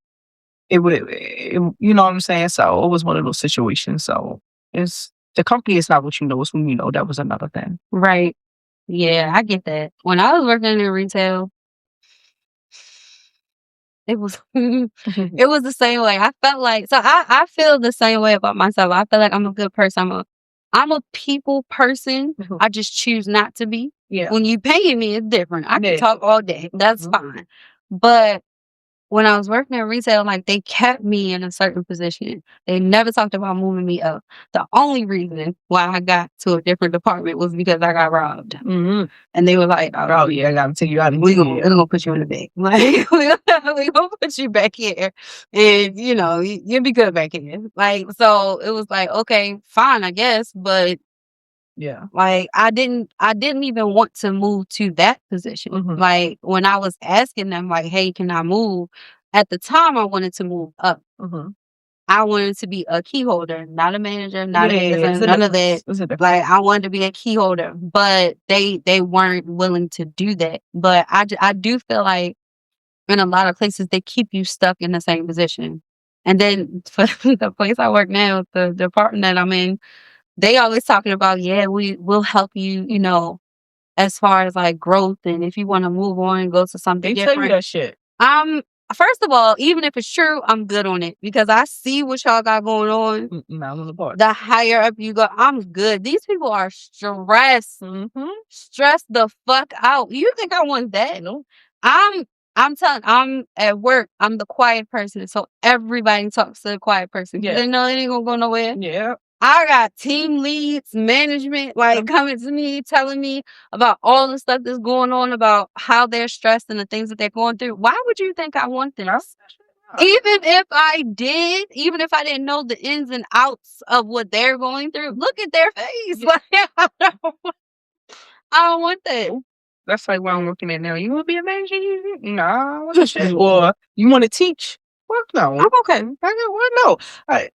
you know what I'm saying? So it was one of those situations. So the company is not what you know, it's when you know. That was another thing. Right. Yeah, I get that. When I was working in retail, it was it was the same way. I felt like I feel the same way about myself. I feel like I'm a good person. I'm a people person. I just choose not to be. Yeah. When you paying me, it's different. I can talk all day. That's fine. But when I was working in retail, like they kept me in a certain position. They never talked about moving me up. The only reason why I got to a different department was because I got robbed. And they were like, "Oh yeah, I gotta take you out. We're gonna put you in the bag. Like we gonna put you back here, and you'll be good back here." Like so, it was like, okay, fine, I guess, but Yeah. Like, I didn't even want to move to that position. Like, when I was asking them, like, "Hey, can I move?" At the time, I wanted to move up. I wanted to be a key holder, not a manager, not a assistant, none of that. Like, I wanted to be a key holder, but they weren't willing to do that. But I do feel like in a lot of places they keep you stuck in the same position. And then for the place I work now, the department that I'm in, they always talking about, yeah, will help you, as far as like growth and if you want to move on and go to something They tell you different. that shit. First of all, even if it's true, I'm good on it because I see what y'all got going on. Not on the part. The higher up you go, I'm good. These people are stressed. Stressed the fuck out. You think I want that? No. I'm at work. I'm the quiet person, so everybody talks to the quiet person. Yeah. They know it ain't gonna go nowhere. Yeah. I got team leads, management, like coming to me, telling me about all the stuff that's going on, about how they're stressed and the things that they're going through. Why would you think I want this? Even if I didn't know the ins and outs of what they're going through, look at their face. Like, I don't want that. That's like what I'm looking at now. You want to be a manager? No. Or you want to teach? Well, no. I'm okay. No.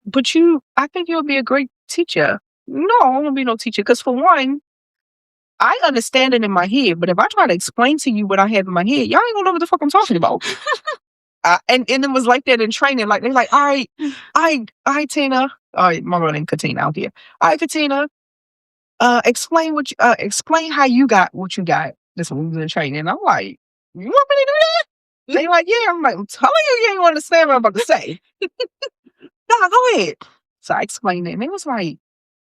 But I think you'll be a great teacher. No, I don't want to be no teacher. Because for one, I understand it in my head. But if I try to explain to you what I have in my head, y'all ain't going to know what the fuck I'm talking about. And it was like that in training. Like, they're like, all right, Tina. All right, my girl named Katina out here. All right, Katina. Explain how you got what you got. This one was in training. And I'm like, you want me to do that? They like, yeah. I'm like, I'm telling you ain't understand what I'm about to say. No, go ahead. So I explained it, and they was like,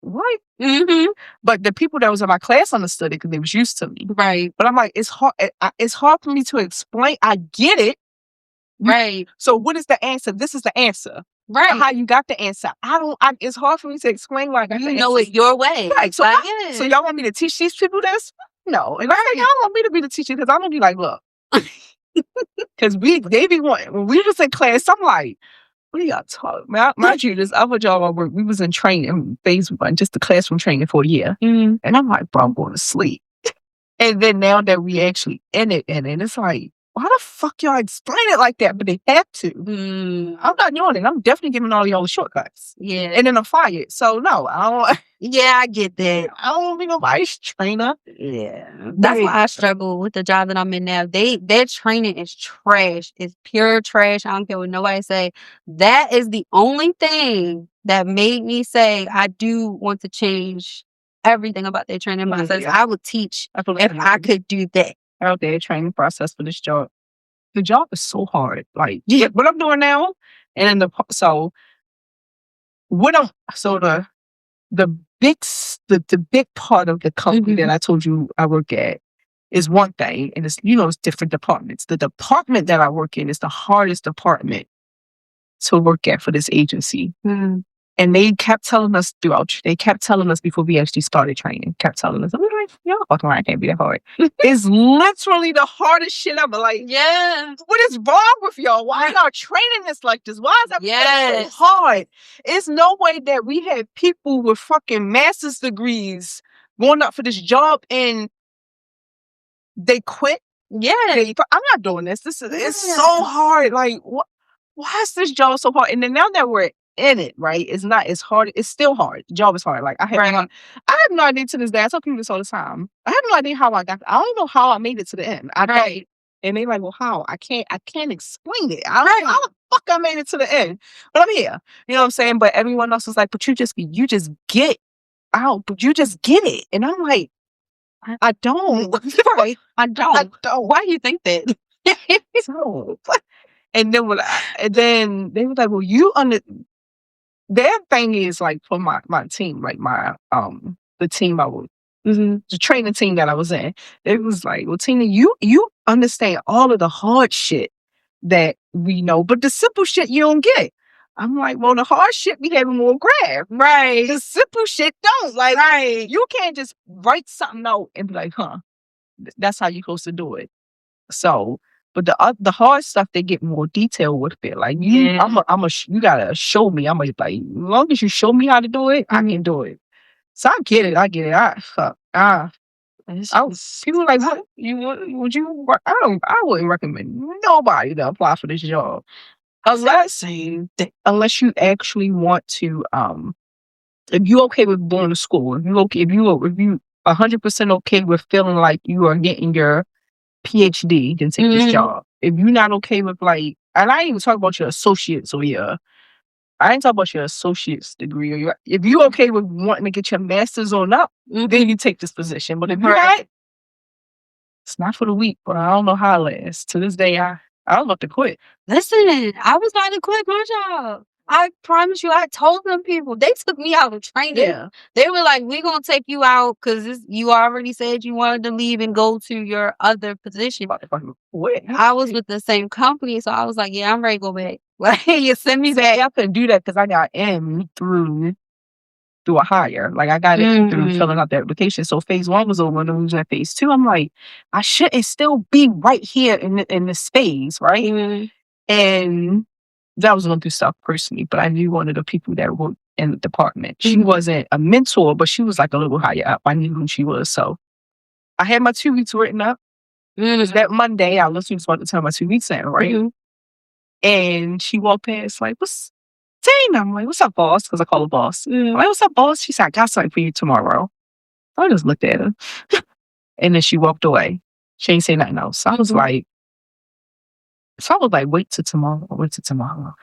what? But the people that was in my class understood it because they was used to me. Right. But I'm like, it's hard. It's hard for me to explain. I get it. Right. So what is the answer? This is the answer. Right. How you got the answer? It's hard for me to explain why I got the answer. You know it your way. Right. So so y'all want me to teach these people this? No. And I say, y'all want me to be the teacher because I'm gonna be like, look. Because they be wanting, when we was in class, I'm like, what are y'all talking about? Mind you, this other job I worked, we was in training, phase 1, just the classroom training for a year. And I'm like, bro, I'm going to sleep. And then now that we actually in it, and it's like, why the fuck y'all explain it like that? But they have to. I'm not doing it. I'm definitely giving all y'all the shortcuts. Yeah. And then I'm fired. So no, I don't. Yeah, I get that. I don't want to be nobody's trainer. Yeah. That's why I struggle with the job that I'm in now. Their training is trash. It's pure trash. I don't care what nobody say. That is the only thing that made me say I do want to change everything about their training process. I would teach if I could do that. Out there training process for this job. The job is so hard. Like what I'm doing now, and then the big part of the company that I told you I work at is one thing, and it's different departments. The department that I work in is the hardest department to work at for this agency. And they kept telling us before we actually started training, kept telling us, I'm like, y'all fucking right, can't be that hard. It's literally the hardest shit ever. Like, yeah. What is wrong with y'all? Why are y'all training us like this? Why is that so hard? It's no way that we had people with fucking master's degrees going up for this job and they quit. Yeah. I'm not doing this. It's so hard. Like, why is this job so hard? And then now that we're in it, right? It's not as hard. It's still hard. The job is hard. Like I have no idea to this day. I tell people this all the time. I have no idea how I got. I don't know how I made it to the end. I don't. And they're like, well, how? I can't explain it. I don't know how the fuck I made it to the end. But I'm here. You know what I'm saying? But everyone else was like, but you just get out. But you just get it. And I'm like, I don't. I don't. Why do you think that? So, and then they were like, well, you their thing is like for my team, like my the team I was the training team that I was in, it was like, well, Tina, you understand all of the hard shit that we know, but the simple shit you don't get. I'm like, well, the hard shit we having more grab. Right. The simple shit don't. Like, you can't just write something out and be like, that's how you're supposed to do it. So, but the hard stuff, they get more detail with it. Like, you gotta show me. I'm like, as long as you show me how to do it, I can do it. So I get it. People like, what would you? I wouldn't recommend nobody to apply for this job unless you actually want to. If you okay with going to school, if you 100% okay with feeling like you are getting your PhD, then take this job. If you're not okay with like, and I ain't even talk about your associates or your, I ain't talk about your associate's degree or your, if you okay with wanting to get your master's on up, then you take this position. But if you're not, it's not for the weak. But I don't know how it lasts. To this day, I was about to quit. Listen, I was about to quit my job. I promise you, I told them people. They took me out of training. Yeah. They were like, we're going to take you out because you already said you wanted to leave and go to your other position. I was with the same company, so I was like, yeah, I'm ready to go back. Like, you send me back. I couldn't do that because I got in through a hire. Like I got in through filling out the application. So phase 1 was over and we was at phase 2. I'm like, I shouldn't still be right here in this phase, right? And that was going through stuff personally, but I knew one of the people that worked in the department. She wasn't a mentor, but she was like a little higher up. I knew who she was. So I had my 2 weeks written up. It was that Monday. I literally was about to turn my 2 weeks in, right? And she walked past like, what's Tina? I'm like, what's up, boss? Because I call her boss. I'm like, what's up, boss? She said, I got something for you tomorrow. I just looked at her. And then she walked away. She ain't say nothing else. So I was like, wait till tomorrow.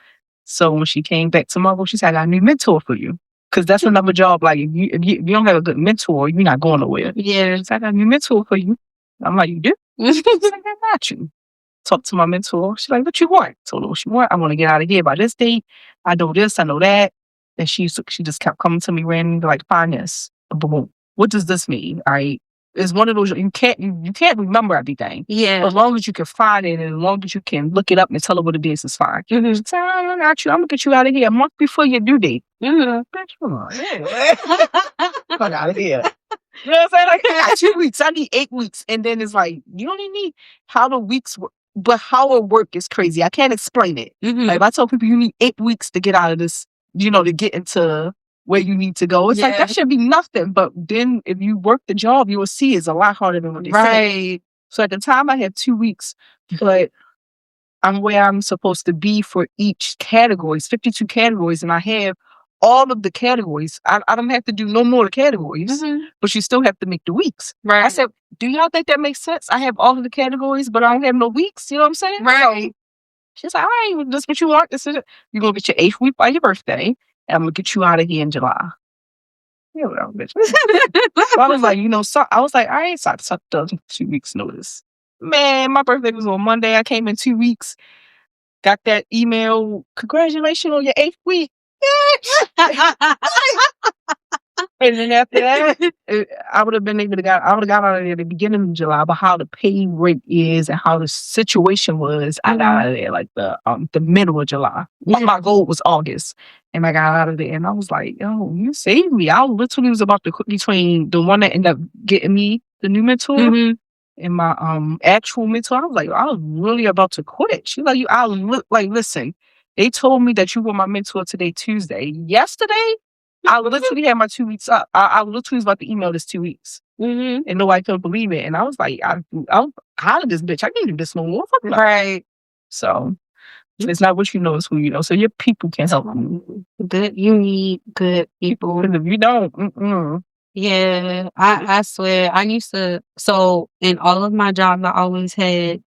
So when she came back tomorrow, she said, I got a new mentor for you. Because that's another job. Like, if you don't have a good mentor, you're not going nowhere. Yeah. She said, I got a new mentor for you. I'm like, you do? She said, I got you. Talk to my mentor. She's like, what you want? Told her what she want. I want to get out of here by this date. I know this, I know that. And she just kept coming to me randomly like, find this. Boom. What does this mean? All right. It's one of those you can't remember everything. Yeah. But as long as you can find it and as long as you can look it up and tell her what it is, it's fine. She said, I got you. I'm gonna get you out of here a month before your due date. Bitch, come on. Fuck out of here. You know what I'm saying? Like, I got 2 weeks. I need 8 weeks. And then it's like, you only need how the weeks work. But how it work is crazy. I can't explain it. Like if I tell people you need 8 weeks to get out of this, to get into where you need to go. It's like that should be nothing. But then if you work the job, you will see it's a lot harder than what they say. So at the time I had 2 weeks, but I'm where I'm supposed to be for each category. It's 52 categories, and I have all of the categories. I don't have to do no more categories, but you still have to make the weeks. Right. I said, do y'all think that makes sense? I have all of the categories, but I don't have no weeks. You know what I'm saying? Right. So she's like, all right, this is what you want. This is it. You're going to get your 8th week by your birthday, and I'm going to get you out of here in July. Yeah, well, bitch. So I was like, I was like, all right, so I took the 2 weeks notice. Man, my birthday was on Monday. I came in 2 weeks. Got that email, congratulations on your 8th week. And then after that, I would have been able to got out of there at the beginning of July, but how the pay rate is and how the situation was, I got out of there like the middle of July. My goal was August, and I got out of there, and I was like, "Yo, you saved me!" I literally was about to quit between the one that ended up getting me the new mentor and my actual mentor. I was really about to quit. She was like, listen. They told me that you were my mentor today, Tuesday. Yesterday, I literally had my 2 weeks up. I literally was about to email this 2 weeks. And nobody could believe it. And I was like, I'm out of this bitch. I can't do this no more. Right. So it's not what you know, it's who you know. So your people can help you. You need good people. If you don't, yeah, I swear. I used to, so in all of my jobs, I always had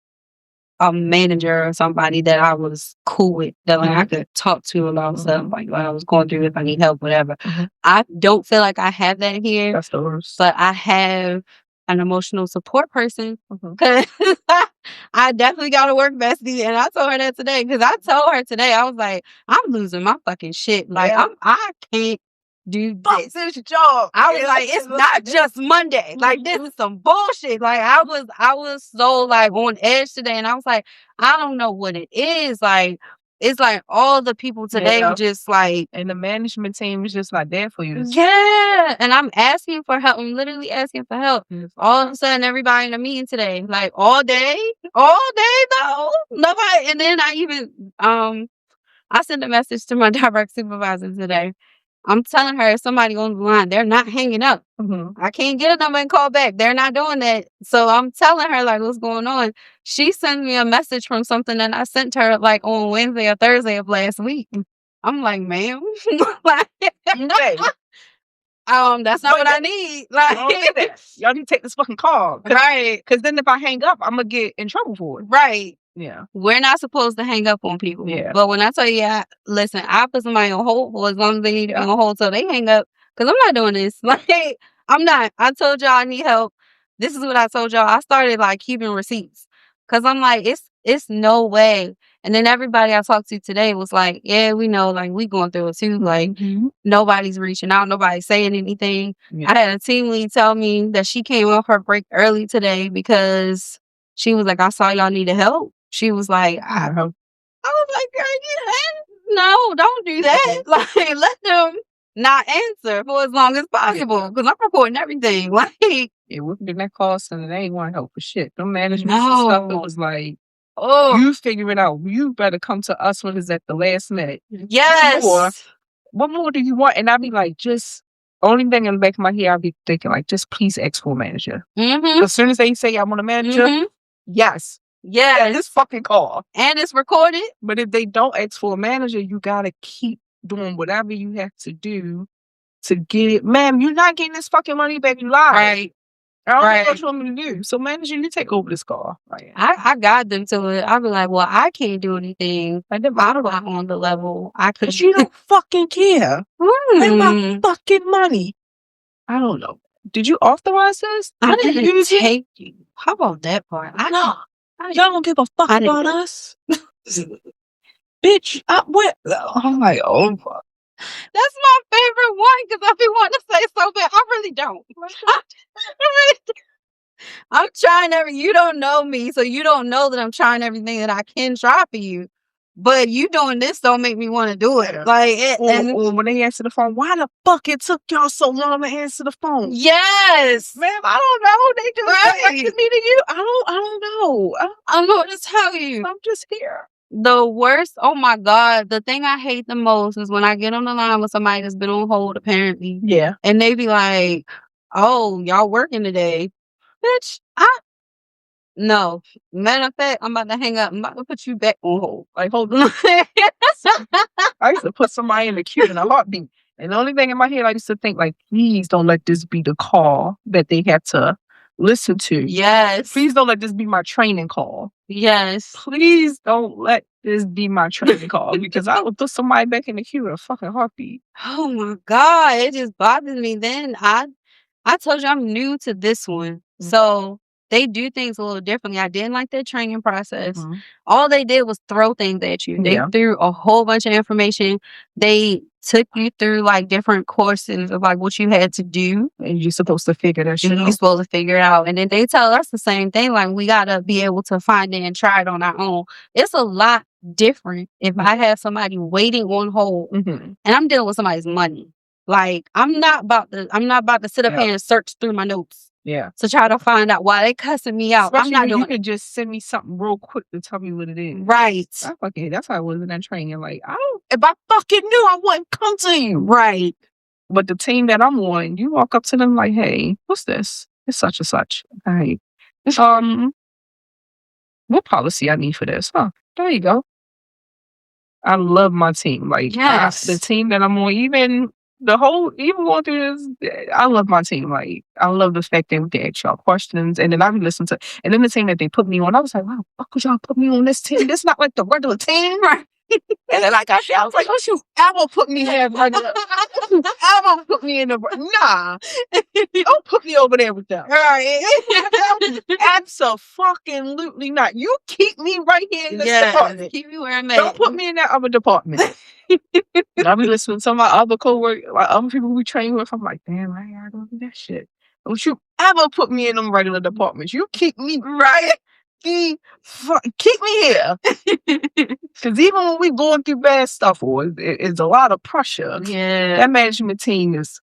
a manager or somebody that I was cool with, that I could talk to about stuff, like when I was going through, if I need help, whatever. I don't feel like I have that here. That's the worst. But I have an emotional support person because I definitely got to work bestie, and I told her that today because I told her today I was like, I'm losing my fucking shit. Like I can't do this. It's your job. I was like, it's not just Monday. Like this is some bullshit. Like I was so like on edge today, and I was like, I don't know what it is. Like it's like all the people today were just like, and the management team is just not there for you. Yeah, and I'm asking for help. I'm literally asking for help. All of a sudden, everybody in the meeting today, like all day though, nobody. And then I even I sent a message to my direct supervisor today. I'm telling her if somebody on the line, they're not hanging up. I can't get a number and call back. They're not doing that. So I'm telling her like what's going on. She sent me a message from something that I sent her like on Wednesday or Thursday of last week. I'm like, ma'am, like, that's not what I need. Like, y'all need to take this fucking call, right? Because then if I hang up, I'm gonna get in trouble for it. Right. Yeah. We're not supposed to hang up on people. Yeah. But when I tell you, listen, I put somebody on hold for as long as they need to be on hold till they hang up. Because I'm not doing this. Like, I'm not. I told y'all I need help. This is what I told y'all. I started like keeping receipts. Because I'm like, it's no way. And then everybody I talked to today was like, yeah, we know, like, we going through it too. Like, nobody's reaching out. Nobody's saying anything. Yeah. I had a team lead tell me that she came off her break early today because she was like, I saw y'all needed help. She was like, I was like, girl, no, don't do that. Like, let them not answer for as long as possible because I'm recording everything. Like, yeah, we're getting that call center. They ain't want help for shit. Them management stuff, it was like, you figure it out. You better come to us when it's at the last minute. Yes. Or, what more do you want? And I'd be like, just, only thing in the back of my head, I'd be thinking like, just please ask for a manager. As soon as they say I want a manager, yes. Yeah, this fucking call. And it's recorded. But if they don't ask for a manager, you gotta keep doing whatever you have to do to get it. Ma'am, you're not getting this fucking money back. You lied. Right. I don't know what you want me to do. So manager, you take over this call. Right. I got them to it. I'll be like, well, I can't do anything. Like, I'm not on the level. But you don't fucking care. Pay my fucking money. I don't know. Did you authorize this? I didn't take you. How about that part? No. Y'all don't give a fuck about us. Bitch, I'm like, oh, fuck. That's my favorite one because I be wanting to say so bad. I really don't. I'm trying you don't know me, so you don't know that I'm trying everything that I can try for you. But you doing this don't make me want to do it. Like, or when they answer the phone, why the fuck it took y'all so long to answer the phone? Yes, ma'am, I don't know. They just directed me to you. I don't know. I don't know what to tell you. I'm just here. The worst. Oh my god, the thing I hate the most is when I get on the line with somebody that's been on hold apparently. Yeah, and they be like, "Oh, y'all working today, bitch?" No. Matter of fact, I'm about to hang up. I'm about to put you back on hold. Like, hold on. I used to put somebody in the queue in a heartbeat. And the only thing in my head, I used to think, like, please don't let this be the call that they have to listen to. Yes. Please don't let this be my training call. Yes. Please don't let this be my training call because I would put somebody back in the queue in a fucking heartbeat. Oh my god, it just bothers me. Then I told you I'm new to this one. So they do things a little differently. I didn't like their training process. All they did was throw things at you. They threw a whole bunch of information. They took you through like different courses of like what you had to do. And you're supposed to figure that shit out. You're supposed to figure it out. And then they tell us the same thing. Like, we got to be able to find it and try it on our own. It's a lot different if I have somebody waiting on hold and I'm dealing with somebody's money. Like, I'm not about to sit up here and search through my notes. Yeah. To try to find out why they cussing me out. Especially I'm not doing you could just send me something real quick to tell me what it is. Right. That's how I was in that training. Like, if I fucking knew, I wouldn't come to you. Right. But the team that I'm on, you walk up to them like, hey, what's this? It's such and such. Hey. What policy I need for this? Huh. There you go. I love my team. Like, the team that I'm on, even going through this, I love my team. Like, I love the fact that they ask y'all questions, and then I be listening to, and then the team that they put me on, I was like, wow, fuck would y'all put me on this team? This not like the regular team, right? And then I was like, don't you ever put me here, ever put me in the, nah, don't put me over there with them. Right. Absolutely not. You keep me right here in this department. Keep me where I'm at. Don't put me in that other department. I'll be listening to some of my other coworkers, like other people we train with. I'm like, damn, I gotta go do that shit. Don't you ever put me in them regular departments. You keep me right. Keep me here. Because even when we going through bad stuff, or it's a lot of pressure. Yeah. That management team is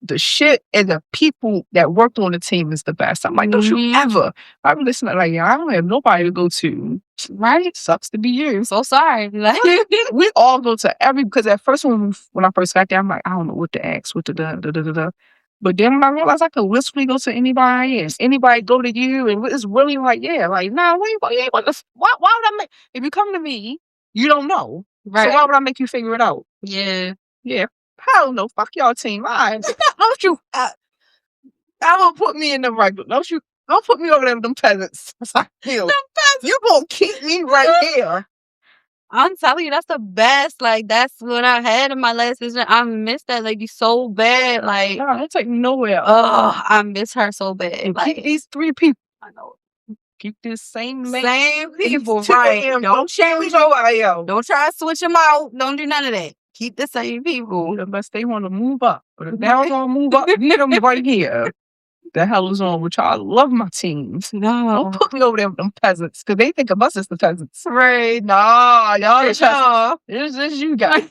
the shit and the people that worked on the team is the best. I'm like, don't you ever. I'm listening like, I don't have nobody to go to. Right? Sucks to be you. So sorry. Like, we all go to because at first when I first got there, I'm like, I don't know what to ask, what to do. But then when I realized I could literally go to anybody and anybody go to you, and it's really like, yeah, like, nah, why would I make, if you come to me, you don't know. Right. So why would I make you figure it out? Yeah. Yeah. Hell no, fuck y'all team. Don't you don't put me in the right. Don't put me over there with them peasants. You gonna keep me right here. I'm telling you, that's the best. Like, that's what I had in my last season. I miss that lady so bad. Like, no, don't take me nowhere. Oh, I miss her so bad. Like, keep these 3 people. I know. Keep this same people, right? Don't change over. Don't try to switch them out. Don't do none of that. Keep the same people. Unless they want to move up. But if they don't want to move up, get them right here. The hell is on with y'all? I love my teams. No. Don't put me over there with them peasants, because they think of us as the peasants. Right. Nah, y'all the peasants. It's just you guys.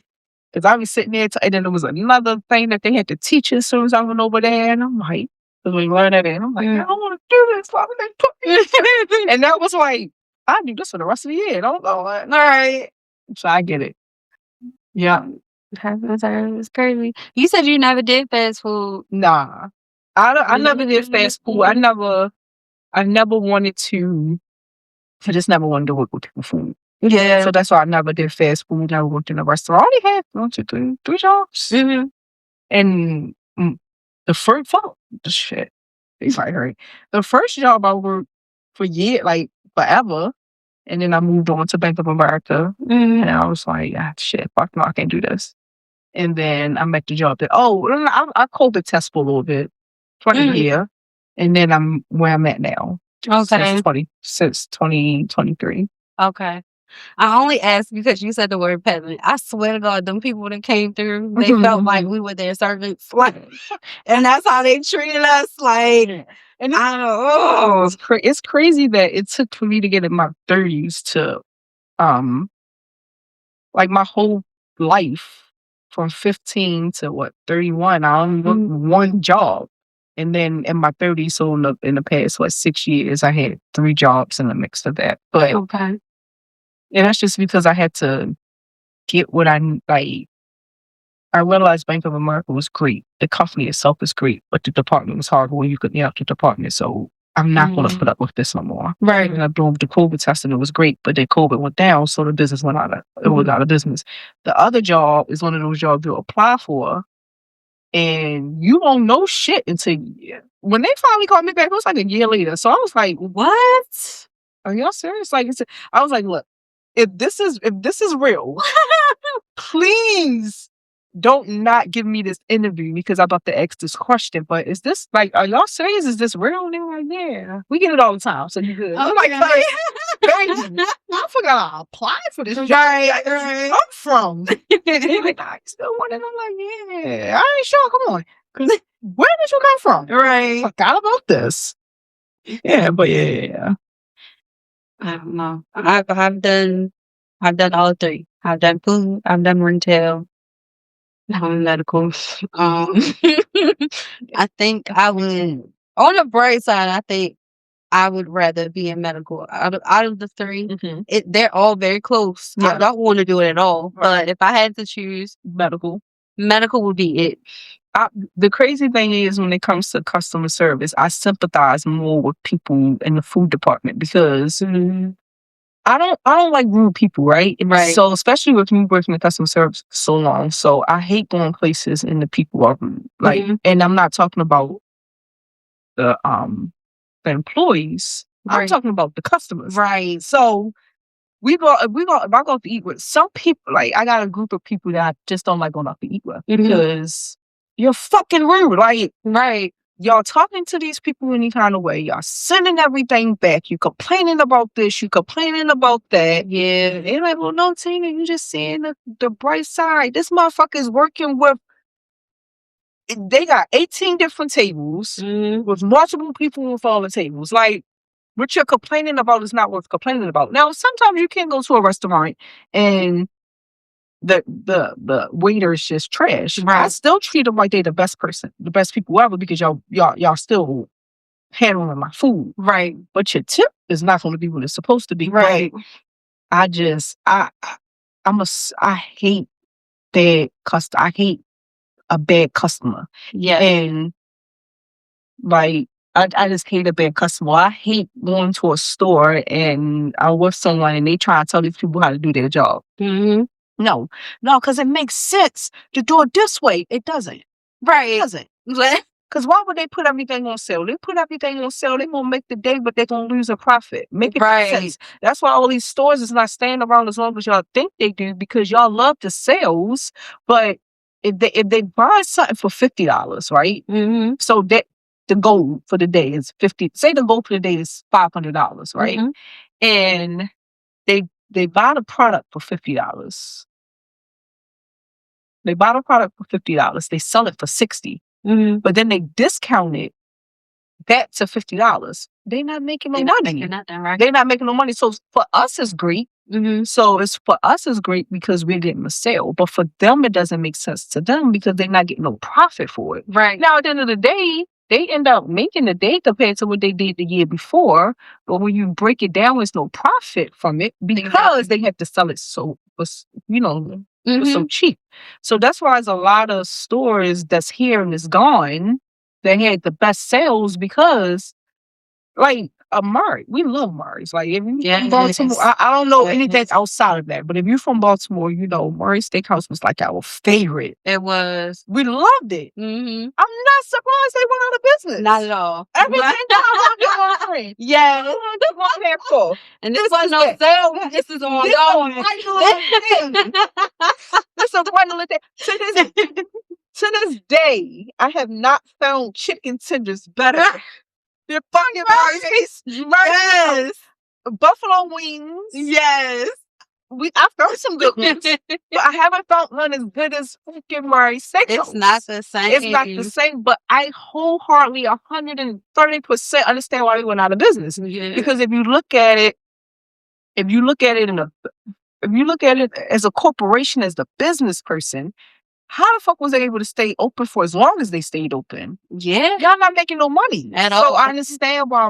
Because I was sitting there, and then there was another thing that they had to teach as soon as I went over there, and I'm like, because we learned that, and I'm like, I don't want to do this. Why would they put me? And that was like, I do this for the rest of the year. Don't go. All right. So I get it. Yeah. It's crazy. You said you never did fast food. Nah. I never did fast food. I never wanted to. I just never wanted to work with food. Yeah. So that's why I never did fast food. I worked in a restaurant. I only had 1, 2, 3, 3 jobs. Mm-hmm. And the first shit. It's like, right. The first job I worked for years, like forever. And then I moved on to Bank of America. Mm-hmm. And I was like, shit, fuck no, I can't do this. And then I met the job that, I COVID test for a little bit. For a year, and then I'm where I'm at now. Okay. Since 2023. Okay. I only asked because you said the word peasant. I swear to God, them people that came through, they felt like we were their servants. Like, and that's how they treated us. Like, and I don't know. It's crazy that it took for me to get in my 30s to, like my whole life from 15 to 31, I only worked 1 job. And then in my 30s, so in the past 6 years, I had 3 jobs in the mix of that. But okay. And that's just because I had to get what I like. I realized Bank of America was great. The company itself is great, but the department was horrible when you couldn't get out the department. So I'm not going to put up with this no more. Right. And I drove the COVID testing. It was great, but then COVID went down, so the business went out. It was out of business. The other job is one of those jobs you apply for, and you don't know shit until when they finally called me back. It was like a year later. So I was like, "What? Are y'all serious?" Like, I was like, "Look, if this is real, please don't not give me this interview because I'm about to ask this question. But is this like, are y'all serious? Is this real?" And they were like, "Yeah, we get it all the time." So you good? I'm like, I forgot I applied for this job. I'm from. They're like, I still want it. I'm like, yeah, I ain't sure. Come on, where did you come from? Right. Forgot about this. Yeah, but yeah. I don't know. I've done all 3. I've done food. I've done retail. Now I'm medical. I think I would. On the bright side, I think I would rather be in medical. Out of the 3, they're all very close. Yeah. I don't want to do it at all. Right. But if I had to choose, medical would be it. The crazy thing is, when it comes to customer service, I sympathize more with people in the food department because I don't like rude people, right? Right. So especially with me working in customer service for so long, so I hate going places and the people are rude. Like, and I'm not talking about the employees. Right. I'm talking about the customers. Right. So if I go out to eat with some people, like I got a group of people that I just don't like going out to eat with because you're fucking rude. Like, right. Y'all talking to these people any kind of way. Y'all sending everything back. You complaining about this. You complaining about that. Yeah. They're like, well, no, Tina, you just seeing the bright side. This motherfucker is working with, they got 18 different tables with multiple people with all the tables. Like, what you're complaining about is not worth complaining about. Now, sometimes you can go to a restaurant and the waiter is just trash. I Right. still treat them like they the best person, the best people ever, because y'all still handling my food. Right. But your tip is not going to be what it's supposed to be. Right. I just I hate I hate a bad customer. Yeah. And like I just hate a bad customer. I hate going to a store and I'm with someone and they try to tell these people how to do their job. Mm-hmm. No, because it makes sense to do it this way. It doesn't. Right. It doesn't. Because why would they put everything on sale? They put everything on sale. They're going to make the day, but they're going to lose a profit. Make it make sense. That's why all these stores is not staying around as long as y'all think they do, because y'all love the sales. But if they buy something for $50, right? Mm-hmm. So that the goal for the day is $50. Say the goal for the day is $500, right? Mm-hmm. And they buy the product for $50. They buy the product for $50. They sell it for $60. Mm-hmm. But then they discount it back to $50. They're not making no money. They're not making no money. So for us, it's great. Mm-hmm. So for us, it's great because we're getting a sale. But for them, it doesn't make sense to them because they're not getting no profit for it. Right. Now, at the end of the day, they end up making the day compared to what they did the year before. But when you break it down, there's no profit from it because they have to sell it so cheap. So that's why there's a lot of stores that's here and is gone that had the best sales because, like, a Murray, we love Murray's. Like, if you're from Baltimore, I don't know anything outside of that, but if you're from Baltimore, Murray Steakhouse was like our favorite. It was. We loved it. Mm-hmm. I'm not surprised they went out of business. Not at all. Everything on Murray. Yeah. That's what I'm here for. And this wasn't no sale. This is on going. This is a regular thing. To this day, I have not found chicken tenders better. They're fucking Murray's. Yes. Buffalo wings. Yes. I found some good ones, but I haven't found one as good as fucking Murray's Steakhouse. It's not the same. It's not the same, but I wholeheartedly 130% understand why they went out of business. Yeah. Because if you look at it as a corporation, as the business person, how the fuck was they able to stay open for as long as they stayed open? Yeah, y'all not making no money at all. So I understand why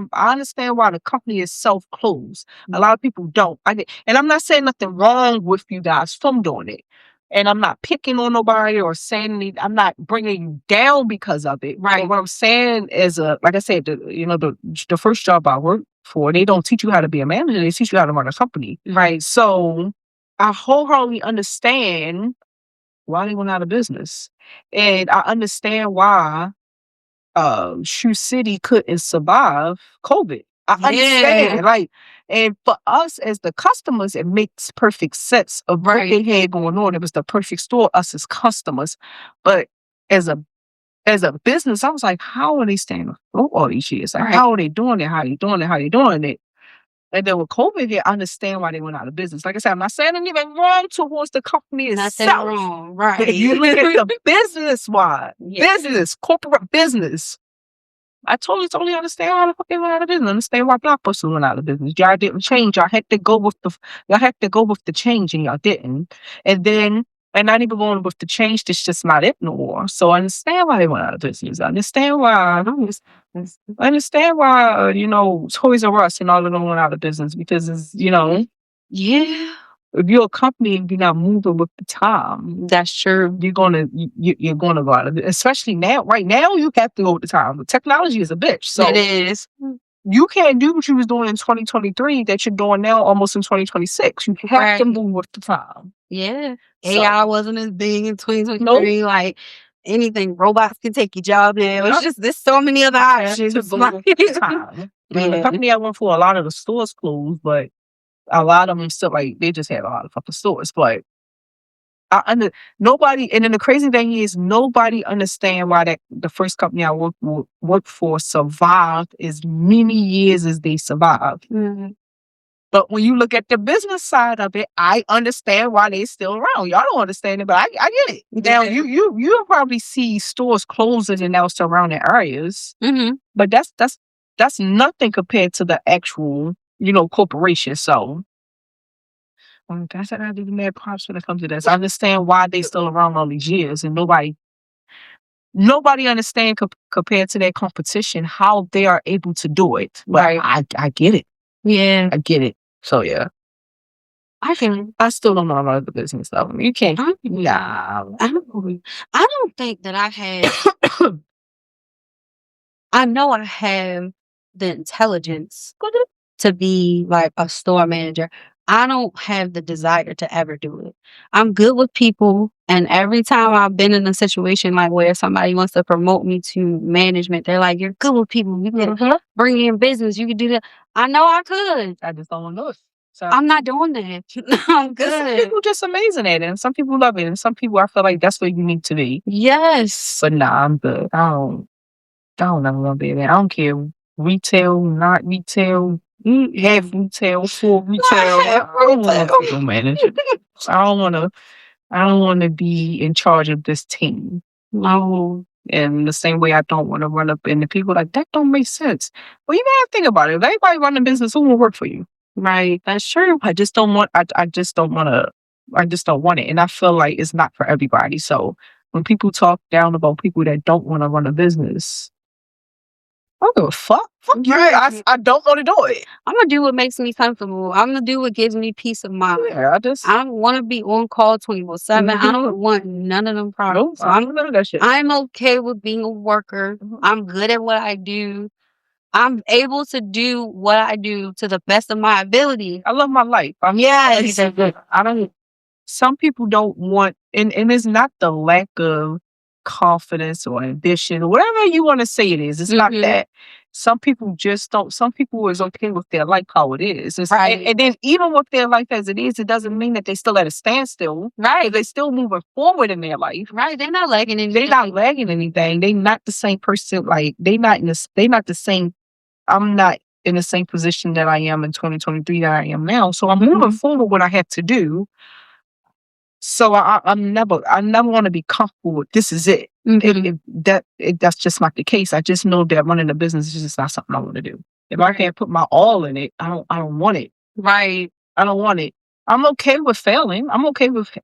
the company is self-closed. A lot of people don't. And I'm not saying nothing wrong with you guys from doing it. And I'm not picking on nobody or saying anything. I'm not bringing you down because of it. Right. But what I'm saying is, like I said, the first job I worked for, they don't teach you how to be a manager. They teach you how to run a company. Right. So I wholeheartedly understand why they went out of business. And I understand why Shoe City couldn't survive COVID. I understand. And for us as the customers, it makes perfect sense of what they had going on. It was the perfect store, us as customers. But as a business, I was like, how are they staying afloat all these years? Like, how are they doing it? How are they doing it? How are they doing it? And then with COVID here, I understand why they went out of business. Like I said, I'm not saying anything wrong towards the company itself. Nothing wrong, right? But if you look at the business, corporate business, I totally understand why the fuck they went out of business. I understand why Blockbuster went out of business. Y'all didn't change. Y'all had to go with the change, and y'all didn't. And not even going with the change, that's just not it no more. So I understand why they went out of business. I understand why Toys R Us and all of them went out of business because it's, if you're a company and you're not moving with the time, that's true. You're gonna go out of it. Especially now. Right now, you have to go with the time. The technology is a bitch. So it is. You can't do what you was doing in 2023 that you're doing now almost in 2026. You have to move with the time. Yeah. AI wasn't as big in 2023. Nope. Like anything, robots can take your job now. It's just there's so many other options. The company I went for, a lot of the stores closed, but a lot of them still they just had a lot of fucking stores. But nobody, and then the crazy thing is nobody understand why the first company I worked for survived as many years as they survived. Mm-hmm. But when you look at the business side of it, I understand why they still around. Y'all don't understand it, but I get it. Now you'll probably see stores closing in our surrounding areas. Mm-hmm. But that's nothing compared to the actual corporation. So That's what I do. Mad props when it comes to this. I understand why they still around all these years, and nobody understand compared to their competition how they are able to do it. But I get it. Yeah. I get it. So yeah. I still don't know about the business though. You can't. Nah. I don't think that I have. I know I have the intelligence to be like a store manager. I don't have the desire to ever do it. I'm good with people, and every time I've been in a situation like where somebody wants to promote me to management, they're like, "You're good with people. You can bring in business. You can do that." I know I could. I just don't want to do it. So I'm not doing that. I'm good. Some people just amazing at it, and some people love it, and some people I feel like that's where you need to be. Yes. But nah, I'm good. I don't ever want to be there. I don't care. Retail, not retail, half retail, full retail. I don't want to be a manager. I don't want to be in charge of this team. No. And the same way I don't want to run up in the people like that don't make sense. Well, you gotta think about it. If everybody run a business, who will work for you? Right. That's true. I just don't want it. And I feel like it's not for everybody. So when people talk down about people that don't want to run a business, I don't give a fuck. Fuck you. I don't want to do it. I'm gonna do what makes me comfortable. I'm gonna do what gives me peace of mind. Yeah, I don't want to be on call 24/7. I don't want none of them problems. Nope, I don't know that shit. I'm okay with being a worker. I'm good at what I do. I'm able to do what I do to the best of my ability. I love my life. Some people don't want, and it's not the lack of confidence or ambition, or whatever you want to say it is. It's not that. Some people just don't. Some people is okay with their life how it is. Right. And then even with their life as it is, it doesn't mean that they still at a standstill. Right. They're still moving forward in their life. Right. They're not lagging anything. They're not lagging anything. They're not the same person. Like they're not the same. I'm not in the same position that I am in 2023 that I am now. So I'm moving forward what I have to do. So I never want to be comfortable with this is it. That's just not the case. I just know that running a business is just not something I want to do. If I can't put my all in it, I don't want it. Right. I don't want it. I'm okay with failing. I'm okay with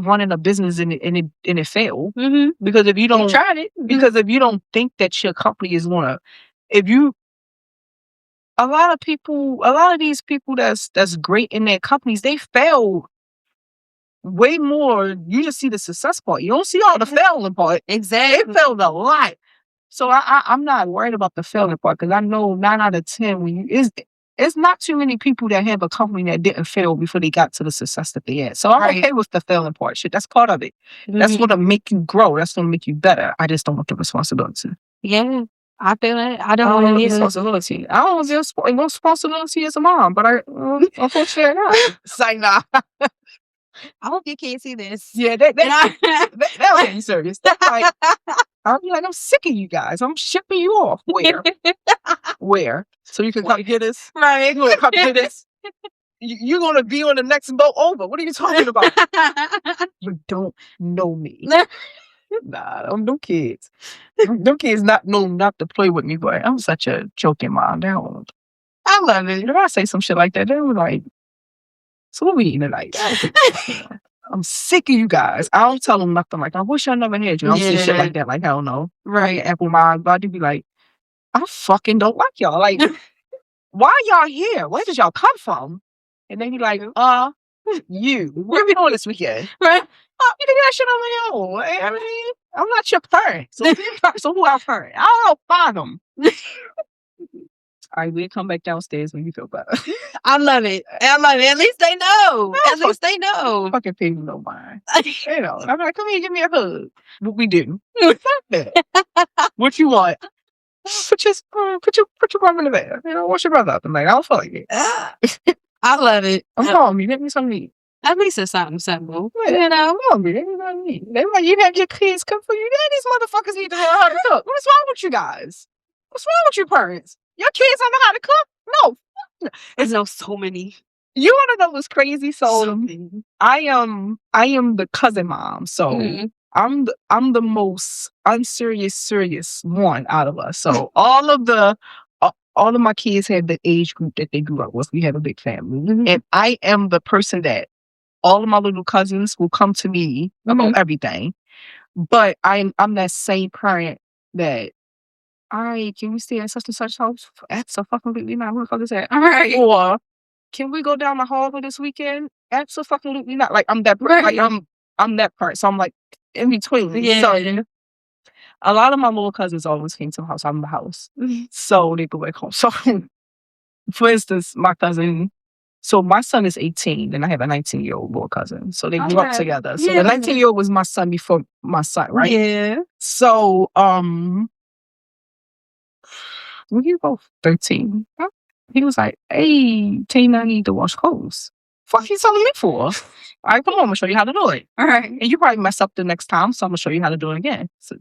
running a business and it fail. Because if you don't tried it. Because if you don't think that your company is gonna, a lot of these people that's great in their companies, they fail way more. You just see the success part. You don't see all the failing part. Exactly. They failed a lot. So I'm not worried about the failing part because I know 9 out of 10 it's not too many people that have a company that didn't fail before they got to the success that they had. So I'm okay with the failing part. Shit, that's part of it. That's gonna make you grow. That's gonna make you better. I just don't want the responsibility. Yeah. I feel it. I don't want the responsibility. I don't want the responsibility as a mom, but unfortunately not. It's like, nah. I hope you can't see this. Yeah, that was serious. Like, I'll be like, I'm sick of you guys. I'm shipping you off. Where? Where? So you can come get us? Right. You want to come get us? You're going to be on the next boat over. What are you talking about? You don't know me. Nah, them kids. Them kids not know not to play with me, but I'm such a joking mom. I love it. If I say some shit like that, they were like, so what we eating tonight? I'm sick of you guys. I don't tell them nothing like, I wish I never had you. I don't say shit like that. Like, hell no. Right. Apple my body be like, I fucking don't like y'all. Like, why y'all here? Where did y'all come from? And they be like, you. Where are we going this weekend? Right. You do that shit on my own. I mean, I'm not your parent. So who our parent? I don't know. Find them. All right, we'll come back downstairs when you feel better. I love it. At least they know. At least they know. Fucking people don't mind. You know, I'm like, come here, give me a hug. What we do? What you want? Put your brother in the bed. You know, wash your brother up. I'm like, I don't feel like it. I love it. I'm hungry. Get me something to eat. At least it's something simple. Yeah, you know, I'm hungry. Get me something to eat. They like, you have your kids cook for you. Yeah, these motherfuckers need to learn how to cook. What's wrong with you guys? What's wrong with you parents? Your kids don't know how to cook? No. There's so many. You want to know what's crazy? So I am the cousin mom. So I'm the most unserious serious one out of us. So all of the all of my kids have the age group that they grew up with. We have a big family. And I am the person that all of my little cousins will come to me about everything. But I'm that same parent that, all right, can we stay at such and such house? Absolutely not. What the fuck is that? All right. Or can we go down the hallway this weekend? Absolutely not. Like I'm that like I'm that part. So I'm like in between. Yeah. So a lot of my little cousins always came to the house. I'm in the house. So they go back home. So for instance, my cousin, so my son is 18 and I have a 19-year-old little cousin. So they grew up together. So the 19-year-old was my son before my son, right? Yeah. So when he was both 13, he was like, hey, Tina, I need to wash clothes. Fuck you telling me for? All right, come on, I'm gonna show you how to do it. All right. And you probably mess up the next time, so I'm gonna show you how to do it again. So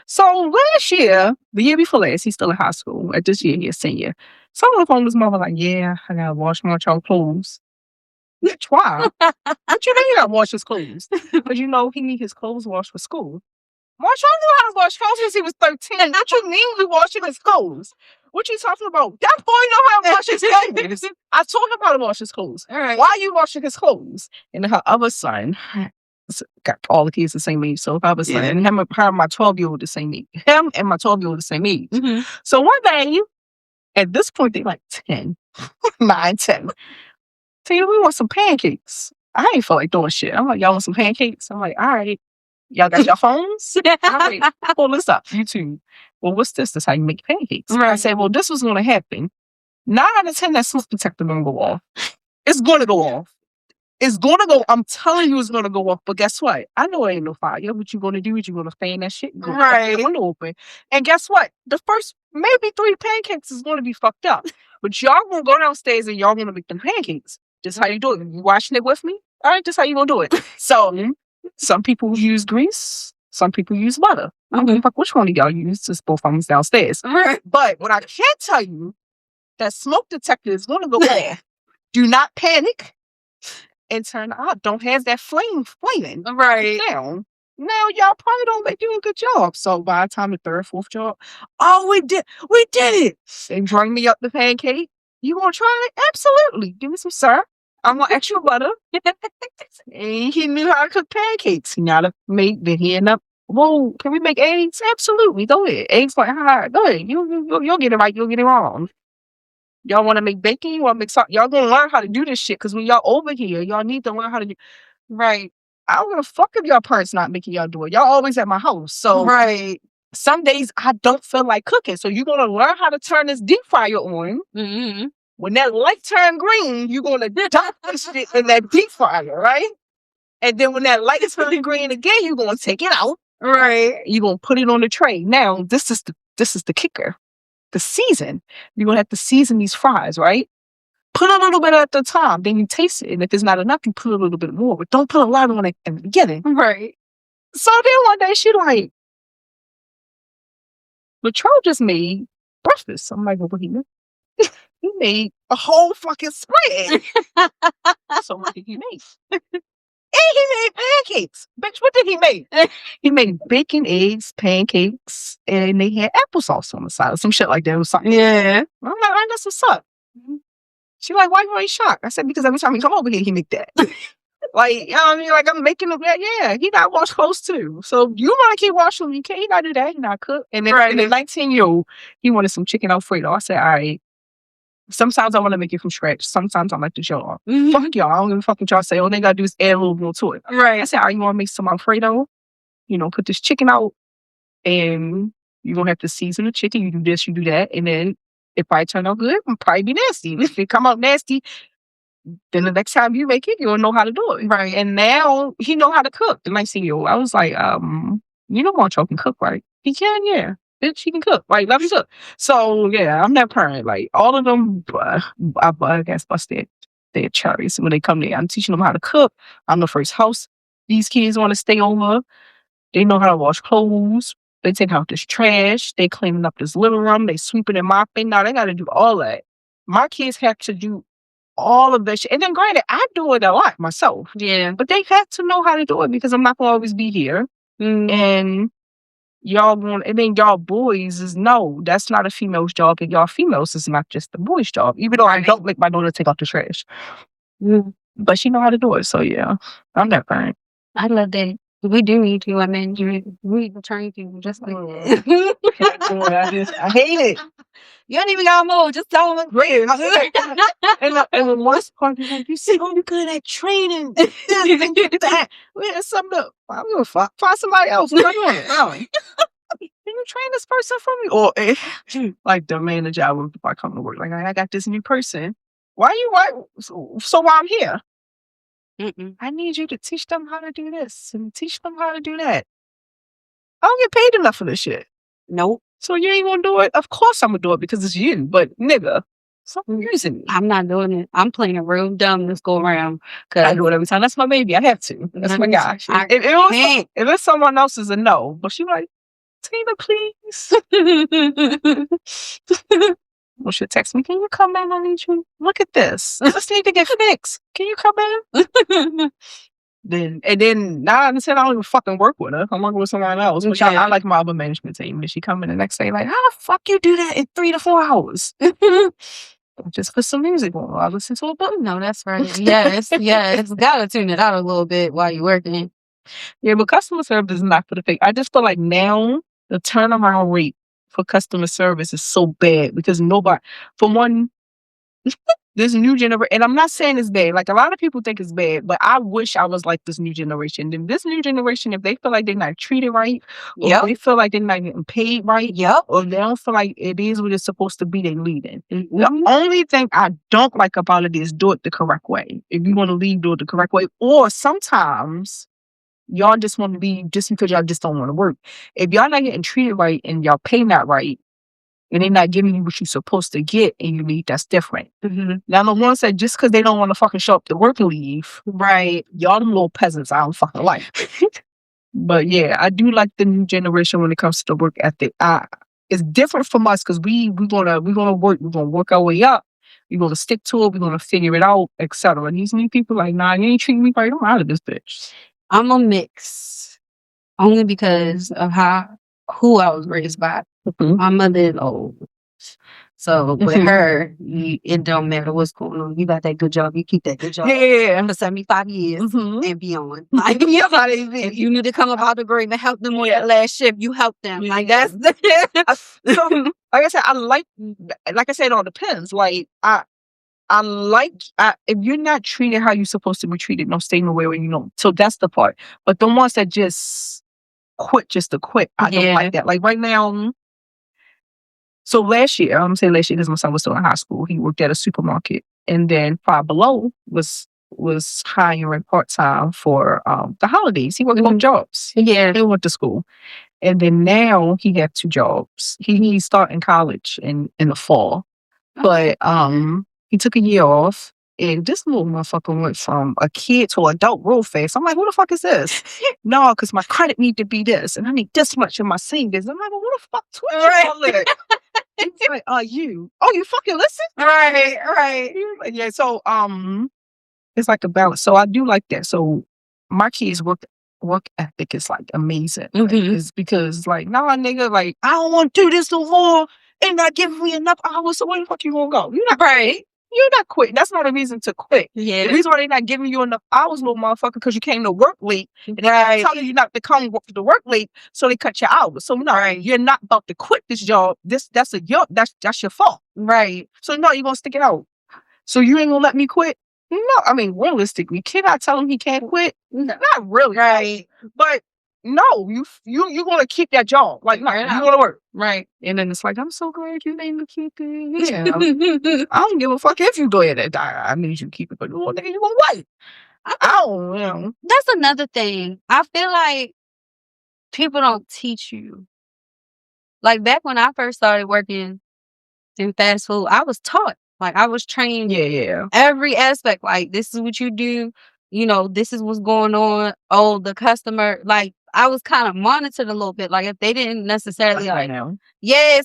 So last year, the year before last, he's still in high school. At this year, he's a senior. Someone on the phone with his mother like, yeah, I gotta wash my child clothes. Bitch, why? What you mean you gotta wash his clothes? Because you know he need his clothes washed for school. My child knew how to wash clothes since he was 13. What you mean we washing his clothes? What you talking about? That boy know how to wash his clothes. I told him how to wash his clothes. All right. Why are you washing his clothes? And her other son, got all the kids the same age. So her other son, and him and my 12-year-old the same age. Him and my 12-year-old the same age. So one day, at this point, they like 10, 9, 10. So we want some pancakes. I ain't feel like doing shit. I'm like, y'all want some pancakes? I'm like, all right. Y'all got your phones? All right, pull this up. YouTube. Well, what's this? This is how you make pancakes. Right. I said, well, this was going to happen. 9 out of 10, that smoke detector going to go off. It's going to go off. It's going to go. I'm telling you it's going to go off. But guess what? I know it ain't no fire. What you going to do is you're going to fan that shit. Right. The window open. And guess what? The first maybe 3 pancakes is going to be fucked up. But y'all going to go downstairs and y'all going to make them pancakes. This how you do it. You watching it with me? All right, this how you going to do it. So some people use grease. Some people use butter. I don't give a fuck which one of y'all use. Just both of them downstairs. Right. But what I can tell you, that smoke detector is going to go off. Do not panic. And turn out. Don't have that flame flaming down. Now y'all probably don't do a good job. So by the time the 3rd, 4th job, oh, we did it. They bring me up the pancake. You want to try it? Absolutely. Give me some syrup. I'm gonna extra butter. And he knew how to cook pancakes. He knew how to make. Then he ended up. Whoa, can we make eggs? Absolutely. Go ahead. Eggs like hard. Go ahead. You'll get it right. You'll get it wrong. Y'all want to make bacon? You want to make something? Y'all gonna learn how to do this shit because when y'all over here, y'all need to learn how to do. Right. I don't give a fuck if y'all parents not making y'all do it. Y'all always at my house. So some days I don't feel like cooking. So you're gonna learn how to turn this deep fryer on. When that light turn green, you're gonna dump this shit in that deep fryer, right? And then when that light is turning green again, you're gonna take it out. Right. You're gonna put it on the tray. Now this is the kicker. The season. You're gonna have to season these fries, right? Put a little bit at the time, then you taste it. And if it's not enough, you put a little bit more. But don't put a lot on it in the beginning. Right. So then one day she like, Latrell just made breakfast. I'm like, well, what he made? He made a whole fucking spread. So what did he make? And he made pancakes. Bitch, what did he make? He made bacon, eggs, pancakes, and they had applesauce on the side or some shit like that. It was something. Yeah. I'm like, oh, that's what's up. She like, why you ain't shocked? I said, because every time he come over here, he make that. Like, you know what I mean? Like, I'm making him that. Yeah, he got wash clothes too. So you want to keep washing? You can't. He got to do that. He not cook. And then the 19-year-old, he wanted some chicken Alfredo. I said, all right. Sometimes I want to make it from scratch. Sometimes I like the jar. Fuck y'all. I don't give a fuck what y'all say. All they got to do is add a little more to it. Right. I said, all right, you want to make some Alfredo? You know, put this chicken out. And you're going to have to season the chicken. You do this, you do that. And then it probably turn out good. It'll probably be nasty. If it come out nasty, then the next time you make it, you'll know how to do it. Right. And now he know how to cook. The 19-year-old. I was like, you know Moncho can cook, right? He can, yeah. Bitch, he can cook. Like, love you cook. So yeah, I'm that parent. Like all of them, I guess bust their cherries when they come there. I'm teaching them how to cook. I'm the first house these kids want to stay over. They know how to wash clothes. They take out this trash. They cleaning up this living room. They sweeping and mopping. Now they got to do all that. My kids have to do all of that shit. And then granted, I do it a lot myself. Yeah. But they have to know how to do it because I'm not going to always be here. And y'all want, and then y'all boys is no, that's not a female's job, and y'all females is not just the boys' job. Even though I don't make my daughter take out the trash, but she know how to do it. So yeah, I'm that parent. I love that. We do need to. I mean, we train people just like that. I hate it. You don't even got to move. Just tell them. And the worst part is like, you so good at training. That. It's something up. I don't give a fuck. Find somebody else. What are you doing? Can you train this person for me? Or like the manager I would before I come to work. Like I got this new person. Why so while I'm here? I need you to teach them how to do this and teach them how to do that. I don't get paid enough for this shit. Nope. So you ain't gonna do it? Of course I'm gonna do it because it's you. But nigga, stop using me. I'm not doing it. I'm playing real dumb this go around. I do it every time. That's my baby. I have to. That's my guy. If it's someone else, is a no. But she like, Tina, please. Well, she'll text me, can you come in? I need you. Look at this. This need to get fixed. Can you come in? Then now I said I don't even fucking work with her. I'm working with someone else. Which I like my other management team. And she come in the next day like, how the fuck you do that in 3 to 4 hours? Just put some music on. I listen to a book. No, that's right. Yes. Gotta tune it out a little bit while you're working. Yeah, but customer service is not for the fake. I just feel like now the turnaround rate for customer service is so bad because nobody, for one, this new generation, and I'm not saying it's bad. Like a lot of people think it's bad, but I wish I was like this new generation. And this new generation, if they feel like they're not treated right, or if they feel like they're not getting paid right, or they don't feel like it is what it's supposed to be, they leaving. The only thing I don't like about it is do it the correct way. If you want to leave, do it the correct way. Or sometimes y'all just want to leave just because y'all just don't want to work. If y'all not getting treated right and y'all pay not right, and they're not giving you what you're supposed to get and you leave, that's different. Now, the ones that just because they don't want to fucking show up to work and leave, y'all them little peasants I don't fucking like. But yeah, I do like the new generation when it comes to the work ethic. It's different from us because we gonna work our way up. We're gonna stick to it. We're gonna figure it out, etc. And these new people like, nah, you ain't treating me right. I'm out of this bitch. I'm a mix, only because of who I was raised by. My mother is old. So with her, it don't matter what's going on. You got that good job, you keep that good job. Yeah. For 75 years and beyond. Like, if you need to come up out the grave and help them on that last shift, you help them. Like that's so, like I said, like I said, it all depends. Like if you're not treated how you're supposed to be treated, no, stay nowhere where you know. So that's the part. But the ones that just quit just to quit, I don't like that. Like right now, so last year, I'm saying last year because my son was still in high school, he worked at a supermarket. And then Five Below was hiring part-time for the holidays. He worked both jobs. Yeah. He went to school. And then now he had 2 jobs. He's starting college in the fall. But he took a year off. And this little motherfucker went from a kid to adult real fast. I'm like, who the fuck is this? No, because my credit need to be this. And I need this much in my savings. I'm like, well, who the fuck Twitch all He's like, you fucking listen? Right. Yeah, so it's like a balance. So I do like that. So my kids' work ethic is like amazing. Like, it's because like, nah, nigga, like I don't want to do this no more. And not giving me enough hours. So where the fuck you gonna go? You're not right. You're not quitting. That's not a reason to quit. Yeah. The reason why they're not giving you enough hours, little motherfucker, because you came to work late. And they're telling you not to come to work late, so they cut your hours. So no, you're not about to quit this job. That's your fault. Right. So no, you're gonna stick it out. So you ain't gonna let me quit? No, I mean realistically, can I tell him he can't quit? No. Not really. Right. But no, you're gonna keep that job. Like no, you wanna work. Right. And then it's like, I'm so glad you made me keep it. Yeah. I don't give a fuck if you go ahead and die. I need you to keep it, but well, nigga, you gonna wait. I don't know. That's another thing. I feel like people don't teach you. Like back when I first started working in fast food, I was taught. Like I was trained every aspect. Like this is what you do. You know, this is what's going on. Oh, the customer, like I was kind of monitored a little bit. Like if they didn't necessarily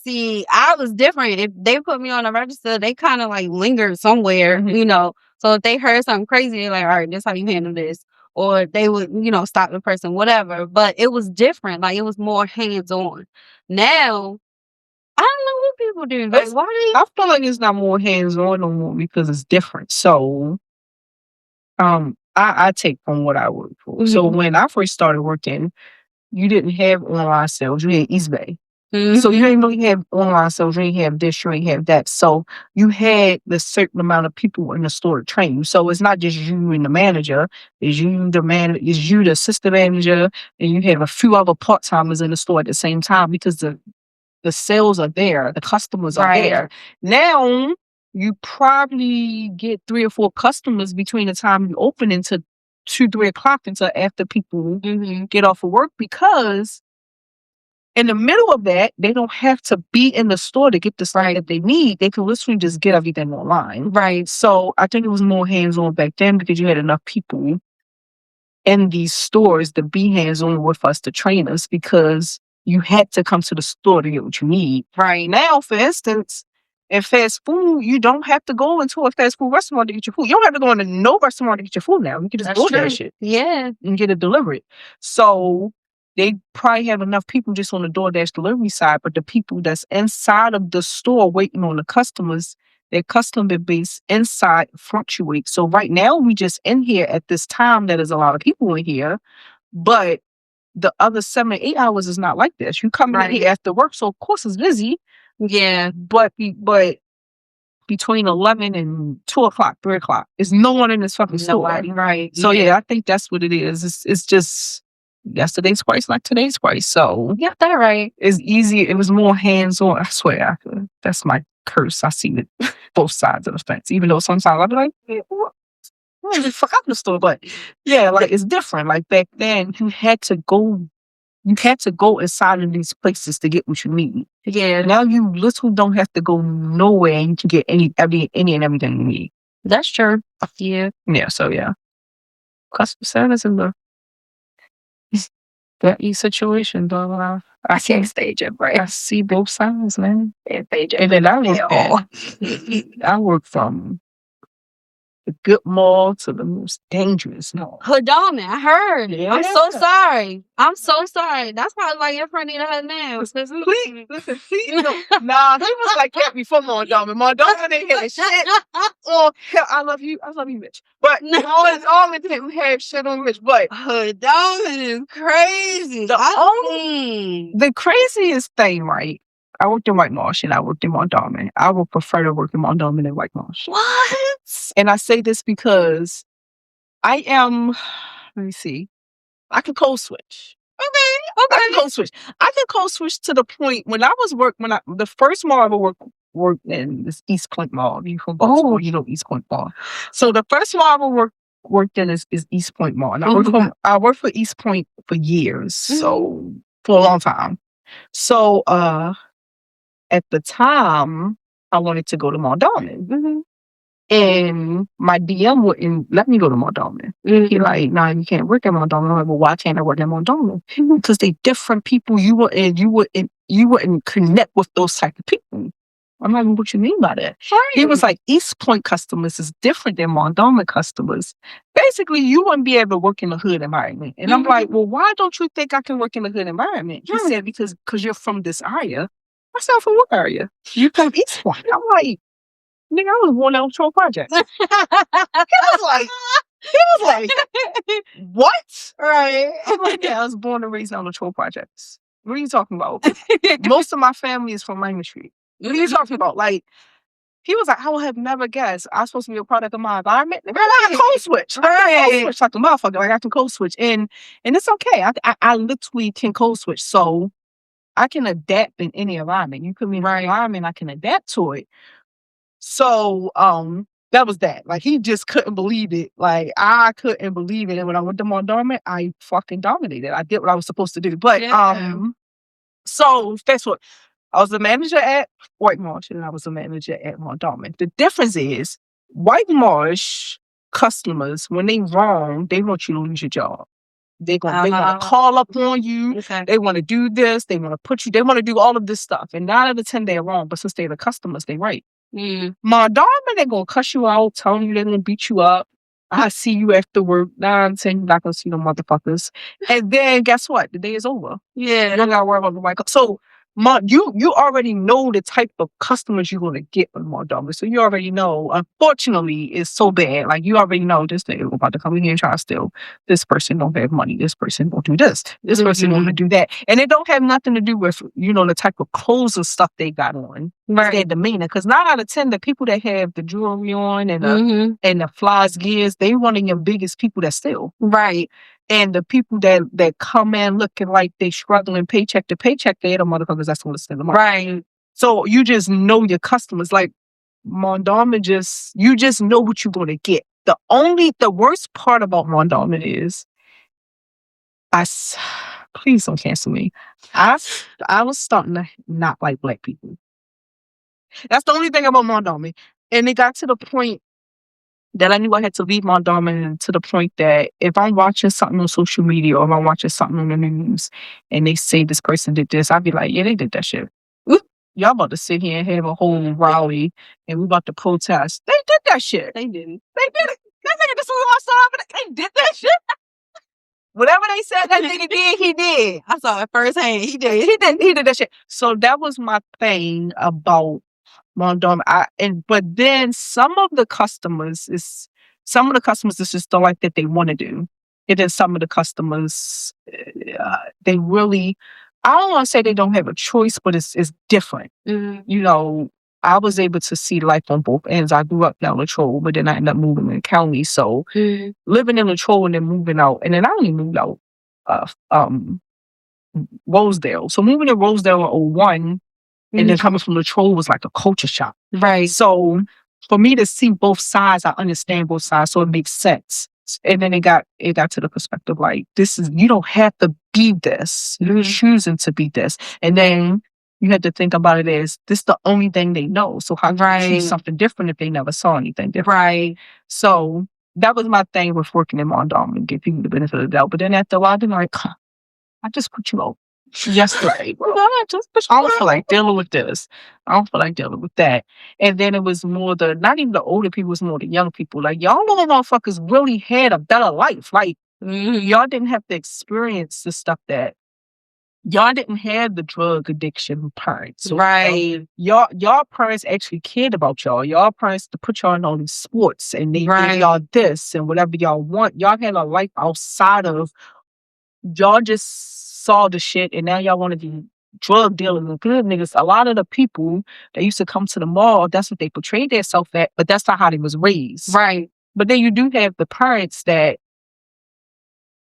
see, I was different. If they put me on a register, they kind of like lingered somewhere, you know. So if they heard something crazy, they're like, all right, this is how you handle this. or they would, stop the person, whatever. But it was different. Like, it was more hands-on. Now, I don't know what people do. Like, I feel like it's not more hands-on no more because it's different. So, I take from what I work for. So when I first started working, you didn't have online sales. You had eBay. So you didn't really have online sales. You didn't have this. You didn't have that. So you had the certain amount of people in the store to train you. So it's not just you and the manager. It's you, it's you, the assistant manager, and you have a few other part timers in the store at the same time because the sales are there, the customers are there. Now you probably get 3 or 4 customers between the time you open until 2-3 o'clock until after people get off of work, because in the middle of that, they don't have to be in the store to get the stuff that they need. They can literally just get everything online. Right. So I think it was more hands-on back then because you had enough people in these stores to be hands-on with us to train us, because you had to come to the store to get what you need. Right. Now, for instance, in fast food, you don't have to go into a fast food restaurant to get your food. You don't have to go into no restaurant to get your food now. You can just go that shit. Yeah. And get it delivered. So they probably have enough people just on the DoorDash delivery side, but the people that's inside of the store waiting on the customers, their customer base inside fluctuates. So right now we just in here at this time that is a lot of people in here, but the other 7 or 8 hours is not like this. You come in here after work, so of course it's busy. Yeah. But between 11 and 2 o'clock, 3 o'clock, there's no one in this fucking store. Right. So yeah, I think that's what it is. It's just yesterday's price, not today's price. So yeah, that's right. It's easy. It was more hands-on. I swear, that's my curse. I see it both sides of the fence. Even though sometimes I'll be like, I just fuck out the store. But yeah, like it's different. Like back then, you had to go inside of these places to get what you need. Yeah. Now you literally don't have to go nowhere and you can get any and everything you need. That's true. Yeah. Yeah. So yeah, customer service in that situation, though. I can't stage it, right? I see both sides, man. And then I work from the good mall to the most dangerous mall. Hadami, I heard. Yeah. I'm so sorry. That's probably why your friend needed her now. Please, listen, please don't. Nah, he was like that before Mondama. Mondama didn't have shit. Oh, hell, I love you, bitch. But all it didn't have shit on bitch. But Hadami is crazy. The craziest thing, right? I worked in White Marsh and I worked in Mondama. I would prefer to work in Mondama than White Marsh. What? And I say this because I am, let me see, I can code switch. Okay. I can code switch. I can code switch to the point when the first mall I ever worked in is East Point Mall. You know East Point Mall. So the first mall I ever worked in is East Point Mall. And I worked for East Point for years. So for a long time. So at the time I wanted to go to Mondawmin. And my DM wouldn't let me go to Mondawmin. He like, nah, you can't work at Mondawmin. I'm like, well, why can't I work at Mondawmin? Because they different people. You wouldn't connect with those type of people. I'm like, what you mean by that? Right. He was like, East Point customers is different than Mondawmin customers. Basically, you wouldn't be able to work in a hood environment. And I'm like, well, why don't you think I can work in a hood environment? He said, because you're from this area. I said, from what area? You from East Point. I'm like, nigga, I was born out of Troll Project. He was like, what? Right. I'm like, yeah, I was born and raised on the Troll Projects. What are you talking about? Most of my family is from Minor Street. What are you talking about? Like, he was like, I would have never guessed I was supposed to be a product of my environment. Right. I can code switch. I can code switch like a motherfucker. Like, I can code switch. And it's okay. I literally can code switch. So I can adapt in any environment. You put me in an environment, I can adapt to it. So that was that. Like, he just couldn't believe it. Like, I couldn't believe it. And when I went to Mondawmin, I fucking dominated. I did what I was supposed to do. But so that's what I was a manager at White Marsh and I was a manager at Mondawmin. The difference is White Marsh customers, when they wrong, they want you to lose your job. They want to call up on you. Okay. They want to do this. They want to put you. They want to do all of this stuff. And 9 out of 10 they're wrong. But since they're the customers, they right. Mondawmin, they're gonna cuss you out, telling you they're gonna beat you up. I see you after work. 9, 10, you're not gonna see no motherfuckers. And then guess what? The day is over. Yeah. You don't gotta worry about nobody. So you already know the type of customers you're gonna get with Montgomery. So you already know. Unfortunately, it's so bad. Like you already know this nigga about to come in here and try to steal. This person don't have money. This person won't do this. This person won't do that. And it don't have nothing to do with the type of clothes and stuff they got on. Right. Their demeanor. Because 9 out of 10, the people that have the jewelry on and the flies gears, they one of your biggest people that steal. Right. And the people that come in looking like they struggling paycheck to paycheck, they're the motherfuckers that's going to spend the money. Right. So you just know your customers. Like Mondawmin, you just know what you're going to get. The worst part about Mondawmin is, please don't cancel me. I was starting to not like black people. That's the only thing about Mondawmin. And it got to the point that I knew I had to leave Mondawmin, to the point that if I'm watching something on social media or if I'm watching something on the news and they say this person did this, I'd be like, yeah, they did that shit. Y'all about to sit here and have a whole rally and we about to protest. They did that shit. They didn't. They did it. That nigga just was outside, but they did that shit. Whatever they said that nigga did, he did. I saw it firsthand. He did. He did that shit. So that was my thing about Mondawmin. But then some of the customers is just don't like that they want to do. And then some of the customers, they really, I don't want to say they don't have a choice, but it's different. I was able to see life on both ends. I grew up down Latrobe, but then I ended up moving in the county. So living in Latrobe and then moving out, and then I only moved out Rosedale. So moving to Rosedale in 2001 and then coming from Latrobe was like a culture shock. Right. So for me to see both sides, I understand both sides, so it makes sense. And then it got to the perspective like, you don't have to be this. You're choosing to be this. And then you had to think about it as this is the only thing they know. So how can you choose something different if they never saw anything different? Right. So that was my thing with working in Mondawmin, and give people the benefit of the doubt. But then after a while, they're like, I just put you out. Just right. Well, I don't feel like dealing with this. I don't feel like dealing with that. And then it was more not even the older people, it was more the young people. Like, y'all little motherfuckers really had a better life. Like, y'all didn't have to experience the stuff that y'all didn't have, the drug addiction parents. Right. Y'all parents actually cared about y'all. Y'all parents to put y'all in all these sports and they gave y'all this and whatever y'all want. Y'all had a life outside of, y'all just saw the shit and now y'all want to be drug dealers and good niggas. A lot of the people that used to come to the mall, that's what they portrayed themselves at, but that's not how they was raised. Right. But then you do have the parents that,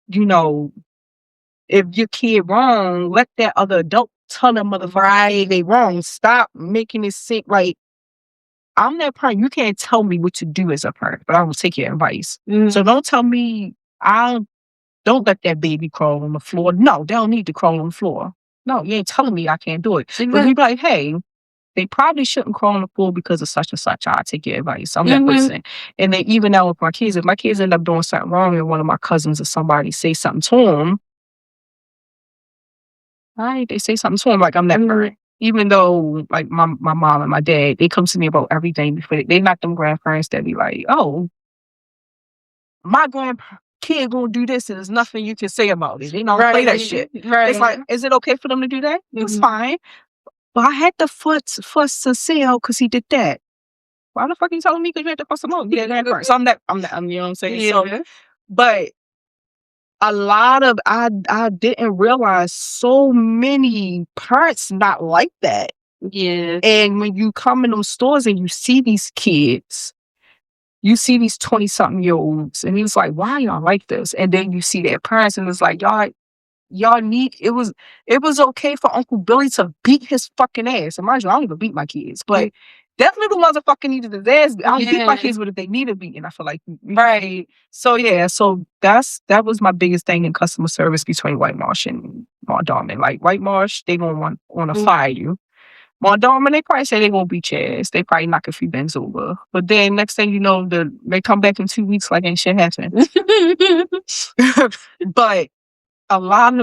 if your kid wrong, let that other adult tell them motherfucker they wrong. Stop making it seem like I'm that parent. You can't tell me what to do as a parent, but I will take your advice. So don't tell me don't let that baby crawl on the floor. No, they don't need to crawl on the floor. No, you ain't telling me I can't do it. But you be like, hey, they probably shouldn't crawl on the floor because of such and such. I'll take your advice. I'm that person. And then even now with my kids, if my kids end up doing something wrong and one of my cousins or somebody say something to them, they say something to them like I'm that parent. Even though like my mom and my dad, they come to me about everything before they not them grandparents that be like, oh, my kid gonna do this and there's nothing you can say about it. They don't play that shit. Right. It's like, is it okay for them to do that? It's fine. But I had to fuss to sell because he did that. Why the fuck are you telling me because you had to fuss him out? Yeah, that so I'm you know what I'm saying? Yeah. So, but a lot of I didn't realize so many parents not like that. Yeah. And when you come in those stores and you see these kids, you see these 20-something-year-olds, and it's like, why y'all like this? And then you see their parents, and it's like, y'all need. It was okay for Uncle Billy to beat his fucking ass. And mind you, I don't even beat my kids, but that little motherfucker needed his ass. I don't beat my kids, but if they need to beat, and I feel like right. So yeah, so that was my biggest thing in customer service between White Marsh and Mondawmin. Like White Marsh, they gonna want to fire you. Mondawmin, they probably say they won't beat your ass. They probably knock a few bends over. But then next thing you know, they come back in 2 weeks like ain't shit happened. But a lot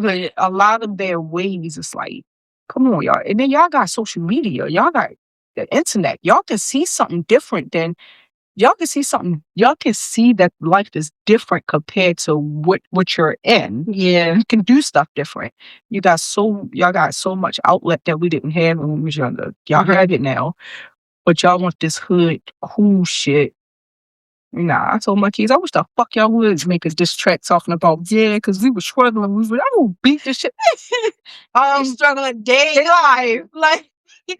of their ways is like, come on, y'all. And then y'all got social media. Y'all got the internet. Y'all can see something different than y'all can see something. Y'all can see that life is different compared to what you're in. Yeah. You can do stuff different. Y'all got so much outlet that we didn't have when we was younger. Y'all have it now. But y'all want this hood cool shit. Nah, I told my kids, I wish the fuck y'all would make us diss track talking about, because we were struggling. I will beat this shit. Struggling day. They live. Like,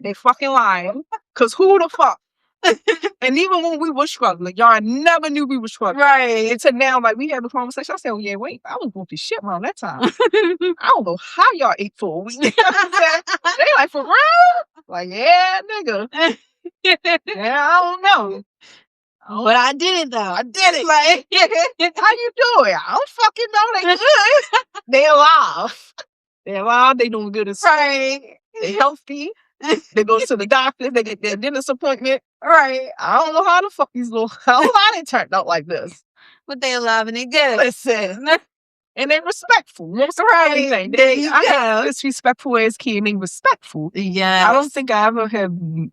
They fucking lying. Cause who the fuck? And even when we were struggling, y'all never knew we were struggling. right. Until now, like, we had a conversation. I said, oh, yeah, wait, I was going through shit around that time. I don't know how y'all ate for a week. You know what I'm saying? They like, for real? Like, yeah, nigga. Yeah, I don't know. But I did it though. I did it. Like, how you doing? I don't fucking know. They good. They alive. They alive. They doing good as Right. They healthy. They go to the doctor. They get their dentist appointment. Right. I don't know how the fuck these little, how they turned out like this. But they alive and they good. Listen. And they're respectful. Most Right. right. There you I go. hate disrespectful as kid and they respectful. Yeah. I don't think I ever have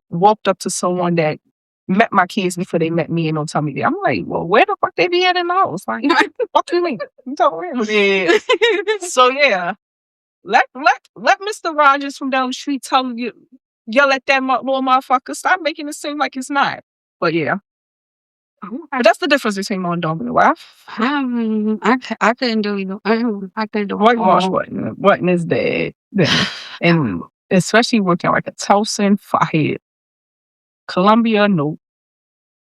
walked up to someone that met my kids before they met me and don't tell me that. I'm like, well, where the fuck they be at in the house? Like, what do you mean? You talking yeah. So yeah. Let Mr. Rogers from down the street tell you, yell at that little motherfucker. Stop making it seem like it's not. But yeah. But that's the difference between my and dominant wife. I couldn't do either. I couldn't do Whitewash button is dead. And especially working like a Tulsa, Fahid, Columbia, no.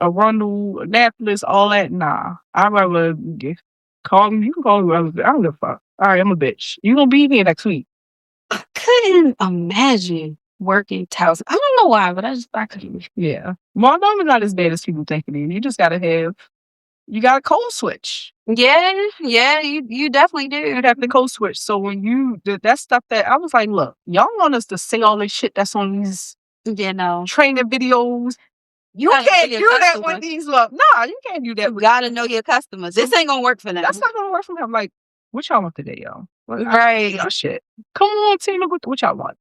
Arundel, Annapolis, all that, nah. I'd rather call me. You can call me whatever. I don't give a fuck. All right, I'm a bitch. You gonna be here next week. I couldn't imagine working Tulsa. I don't know why, but I couldn't. Yeah. Well, is not as bad as people think it is. You just gotta you got a code switch. Yeah, you definitely do. You have the code switch. So when you did that stuff that I was like, look, y'all want us to say all this shit that's on these training videos. You can't do that with these love. Nah, you can't do that. You gotta know your customers. This ain't gonna work for them. That's not gonna work for them. Like, what y'all want today, y'all? Right. Y'all shit. Come on, team. What y'all want?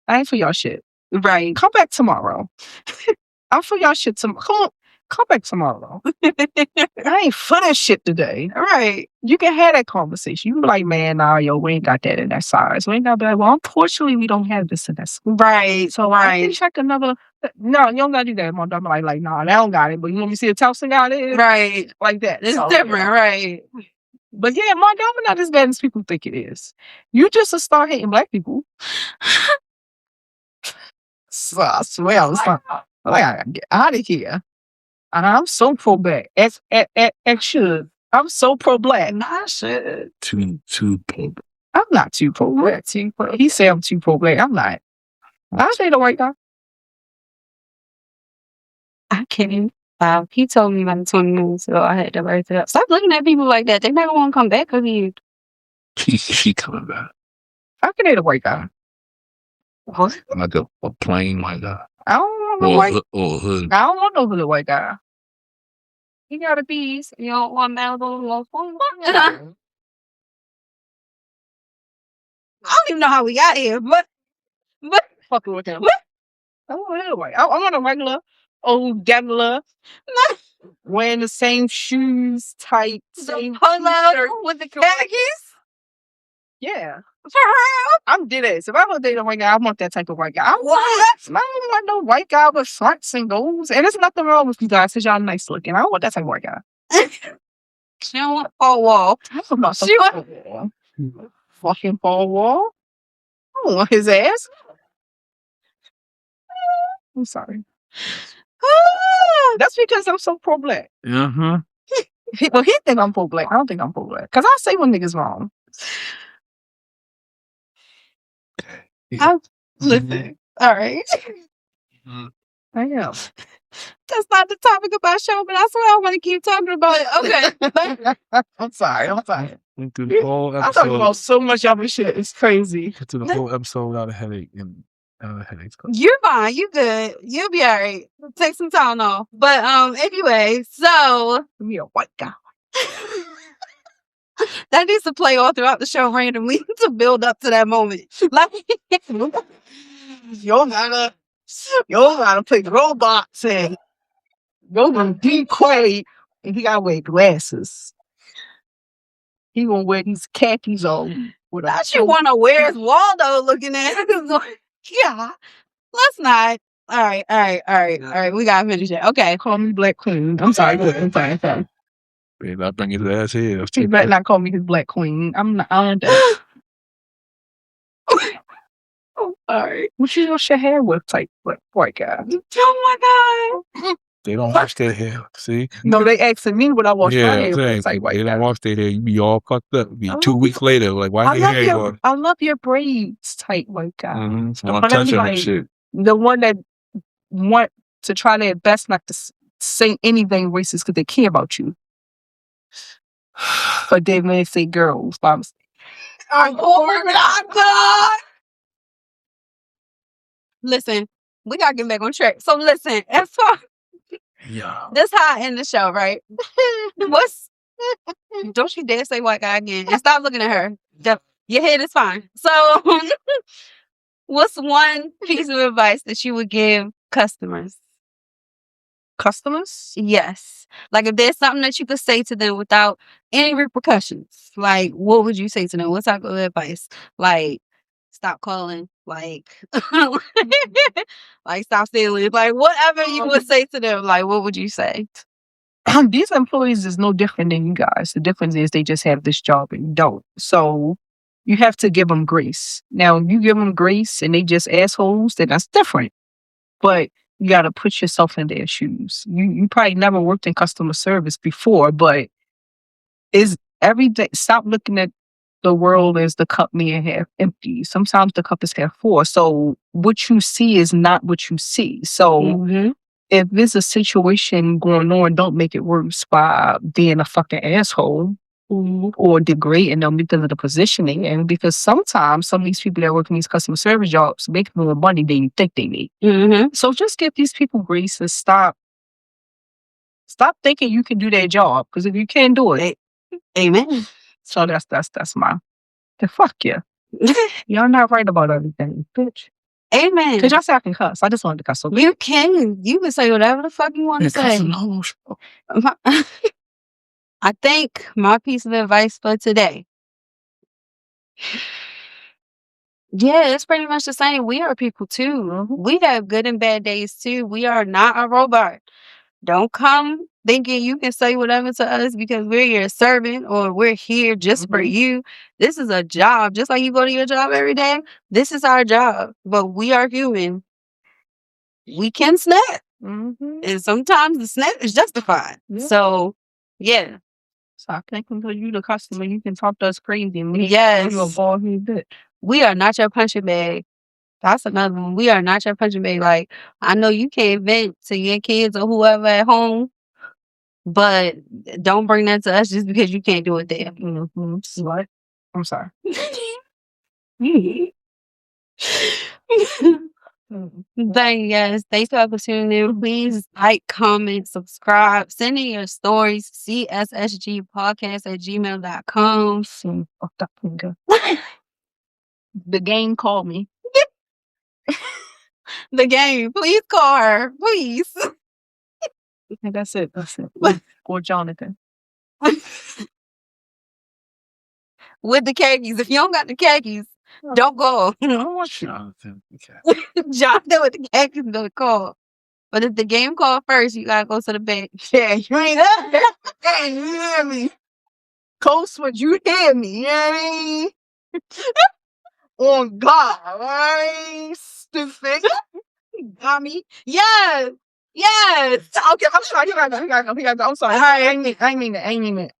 I ain't for y'all shit. Right. Come back tomorrow. I'm for y'all shit tomorrow. Come back tomorrow. I ain't for that shit today. Right. You can have that conversation. You can be like, man, nah, yo, we ain't got that in that size. We ain't got to be like, well, unfortunately, we don't have this in that size. Right. So I can check another. No, you don't got to do that. I'm like, nah, they don't got it. But you want me to see a Tulsa got it? Right. Like that. It's different, right. But yeah, my government not as bad as people think it is. You just start hating black people. So I swear, I gotta get out of here. And I'm so pro black. Should. I'm so pro black. I should. Too pro. I'm not too pro black. He said I'm too pro black. I'm not. I say the white guy. I can't. He told me like 20 minutes ago I had to write it up. Stop looking at people like that. They never want to come back because you. She coming back. I can date a white guy. What? Like a plain white guy. I don't want no white. Or a hood. I don't want no hood white guy. You gotta be. You don't want Malibu. I don't even know how we got here, but fucking with him. I don't want a white. I want a regular old gambler. Wearing the same shoes, tight, same polo with the khakis. Yeah. I'm dead ass. If I want to date a white guy, I want that type of white guy. I don't want no white guy with fronts and goals. And there's nothing wrong with you guys because y'all nice looking. I don't want that type of white guy. She don't want Paul Wall. She want fucking Paul Wall. I don't want his ass. I'm sorry. That's because I'm so pro black. Uh-huh. Well, he think I'm pro black. I don't think I'm pro black. Because I say when niggas wrong. Listen. All right. I am. That's not the topic of our show, but I swear I want to keep talking about it. Okay. I'm sorry. Went through the whole I'm talking episode. about so much other shit. It's crazy. Went through the whole episode without a headache and headaches. You're fine. You good. You'll be all right. Take some time off. But anyway, so Give me a white guy. that needs to play all throughout the show randomly to build up to that moment. Like You gotta play robots and Go to deep Quay, and he gotta wear glasses. He gonna wear these khakis on. Not you wanna where's Waldo looking at it. Yeah. Let's not. All right. We gotta finish it. Okay. Call me Black Queen. I'm sorry. I'm sorry. Better not bring his ass here. He better not call me his Black Queen. I'm not on that. Oh, sorry. What you wash your hair with, type white guy? Oh my God. They don't wash their hair. See? No, they asking me what I wash my hair with. Exactly. Type white They guy. don't wash their hair. You be all fucked up. Be 2 weeks later. Like, why your hair going? I love your braids, type white guy. Mm-hmm. I'm touching that shit. The one that want to try their best not to say anything racist because they care about you. But they may say girls by mistake. I'm over God. Listen, we gotta get back on track. So listen, as far this how I end the show, right? Don't you dare say white guy again and stop looking at her. Your head is fine. So what's one piece of advice that you would give customers? Customers? Yes. Like if there's something that you could say to them without any repercussions, like what would you say to them? What type of advice? Like stop calling, like like stop stealing, like whatever you would say to them, like what would you say? These employees is no different than you guys. The difference is they just have this job and you don't. So you have to give them grace. Now, if you give them grace and they just assholes, then that's different. But you got to put yourself in their shoes. You probably never worked in customer service before, but is every day, stop looking at the world as the cup being half empty. Sometimes the cup is half full. So what you see is not what you see. So if there's a situation going on, don't make it worse by being a fucking asshole or degrading them because of the positioning. And because sometimes some of these people that work in these customer service jobs make more money than you think they need. So just give these people grace and stop thinking you can do their job. Because if you can't do it, amen. So that's my the fuck yeah. Y'all not right about everything, bitch. Amen. Because y'all say I can cuss. I just wanted to cuss. Okay? You can say whatever the fuck you want to say. I think my piece of advice for today. Yeah, it's pretty much the same. We are people too. We have good and bad days too. We are not a robot. Don't come thinking you can say whatever to us because we're your servant or we're here just for you. This is a job. Just like you go to your job every day, this is our job. But we are human. We can snap. And sometimes the snap is justified. So, yeah. So I think until you the customer, you can talk to us crazy. And yes. You a bald head bitch. We are not your punching bag. That's another one. We are not your punching bag. Like, I know you can't vent to your kids or whoever at home, but don't bring that to us just because you can't do it there. What? I'm sorry. Yes, thanks for tuning in. Please like, comment, subscribe, send in your stories, cssgpodcast@gmail.com. The gang called me. The game. Please call her. Please. That's it. Or Jonathan. With the khakis. If you don't got the khakis, don't call. Jonathan. Jonathan with the khakis, don't call. But if the game called first, you gotta go to the bank. Yeah, you ain't there. Hey, you hear me? Coastwood, you hear me? You know what I mean? On God, right? Stupid. Mommy. Yes. Okay, I'm sorry. You gotta go. I'm sorry. I ain't mean it.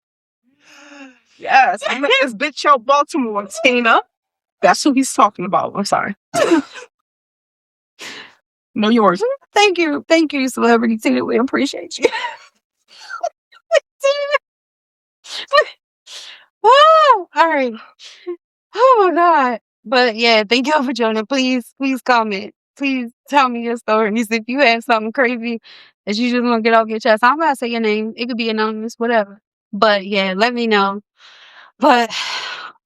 Yes, I met this bitch out Baltimore, Tina. That's who he's talking about. I'm sorry. No, yours. Thank you, celebrity Tina. We appreciate you. Woo! All right. Oh my God. But yeah, thank y'all for joining. Please comment. Please tell me your stories. If you have something crazy that you just want to get off your chest, I'm not say your name. It could be anonymous, whatever. But yeah, let me know. But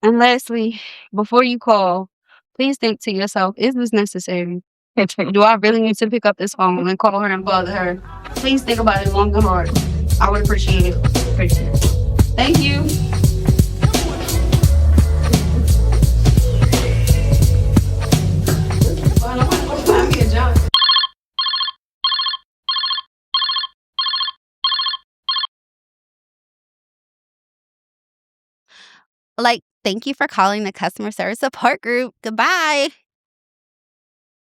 and lastly, before you call, please think to yourself, is this necessary? Do I really need to pick up this phone and call her and bother her? Please think about it long and hard. I would appreciate it. Thank you. Like, thank you for calling the customer service support group. Goodbye.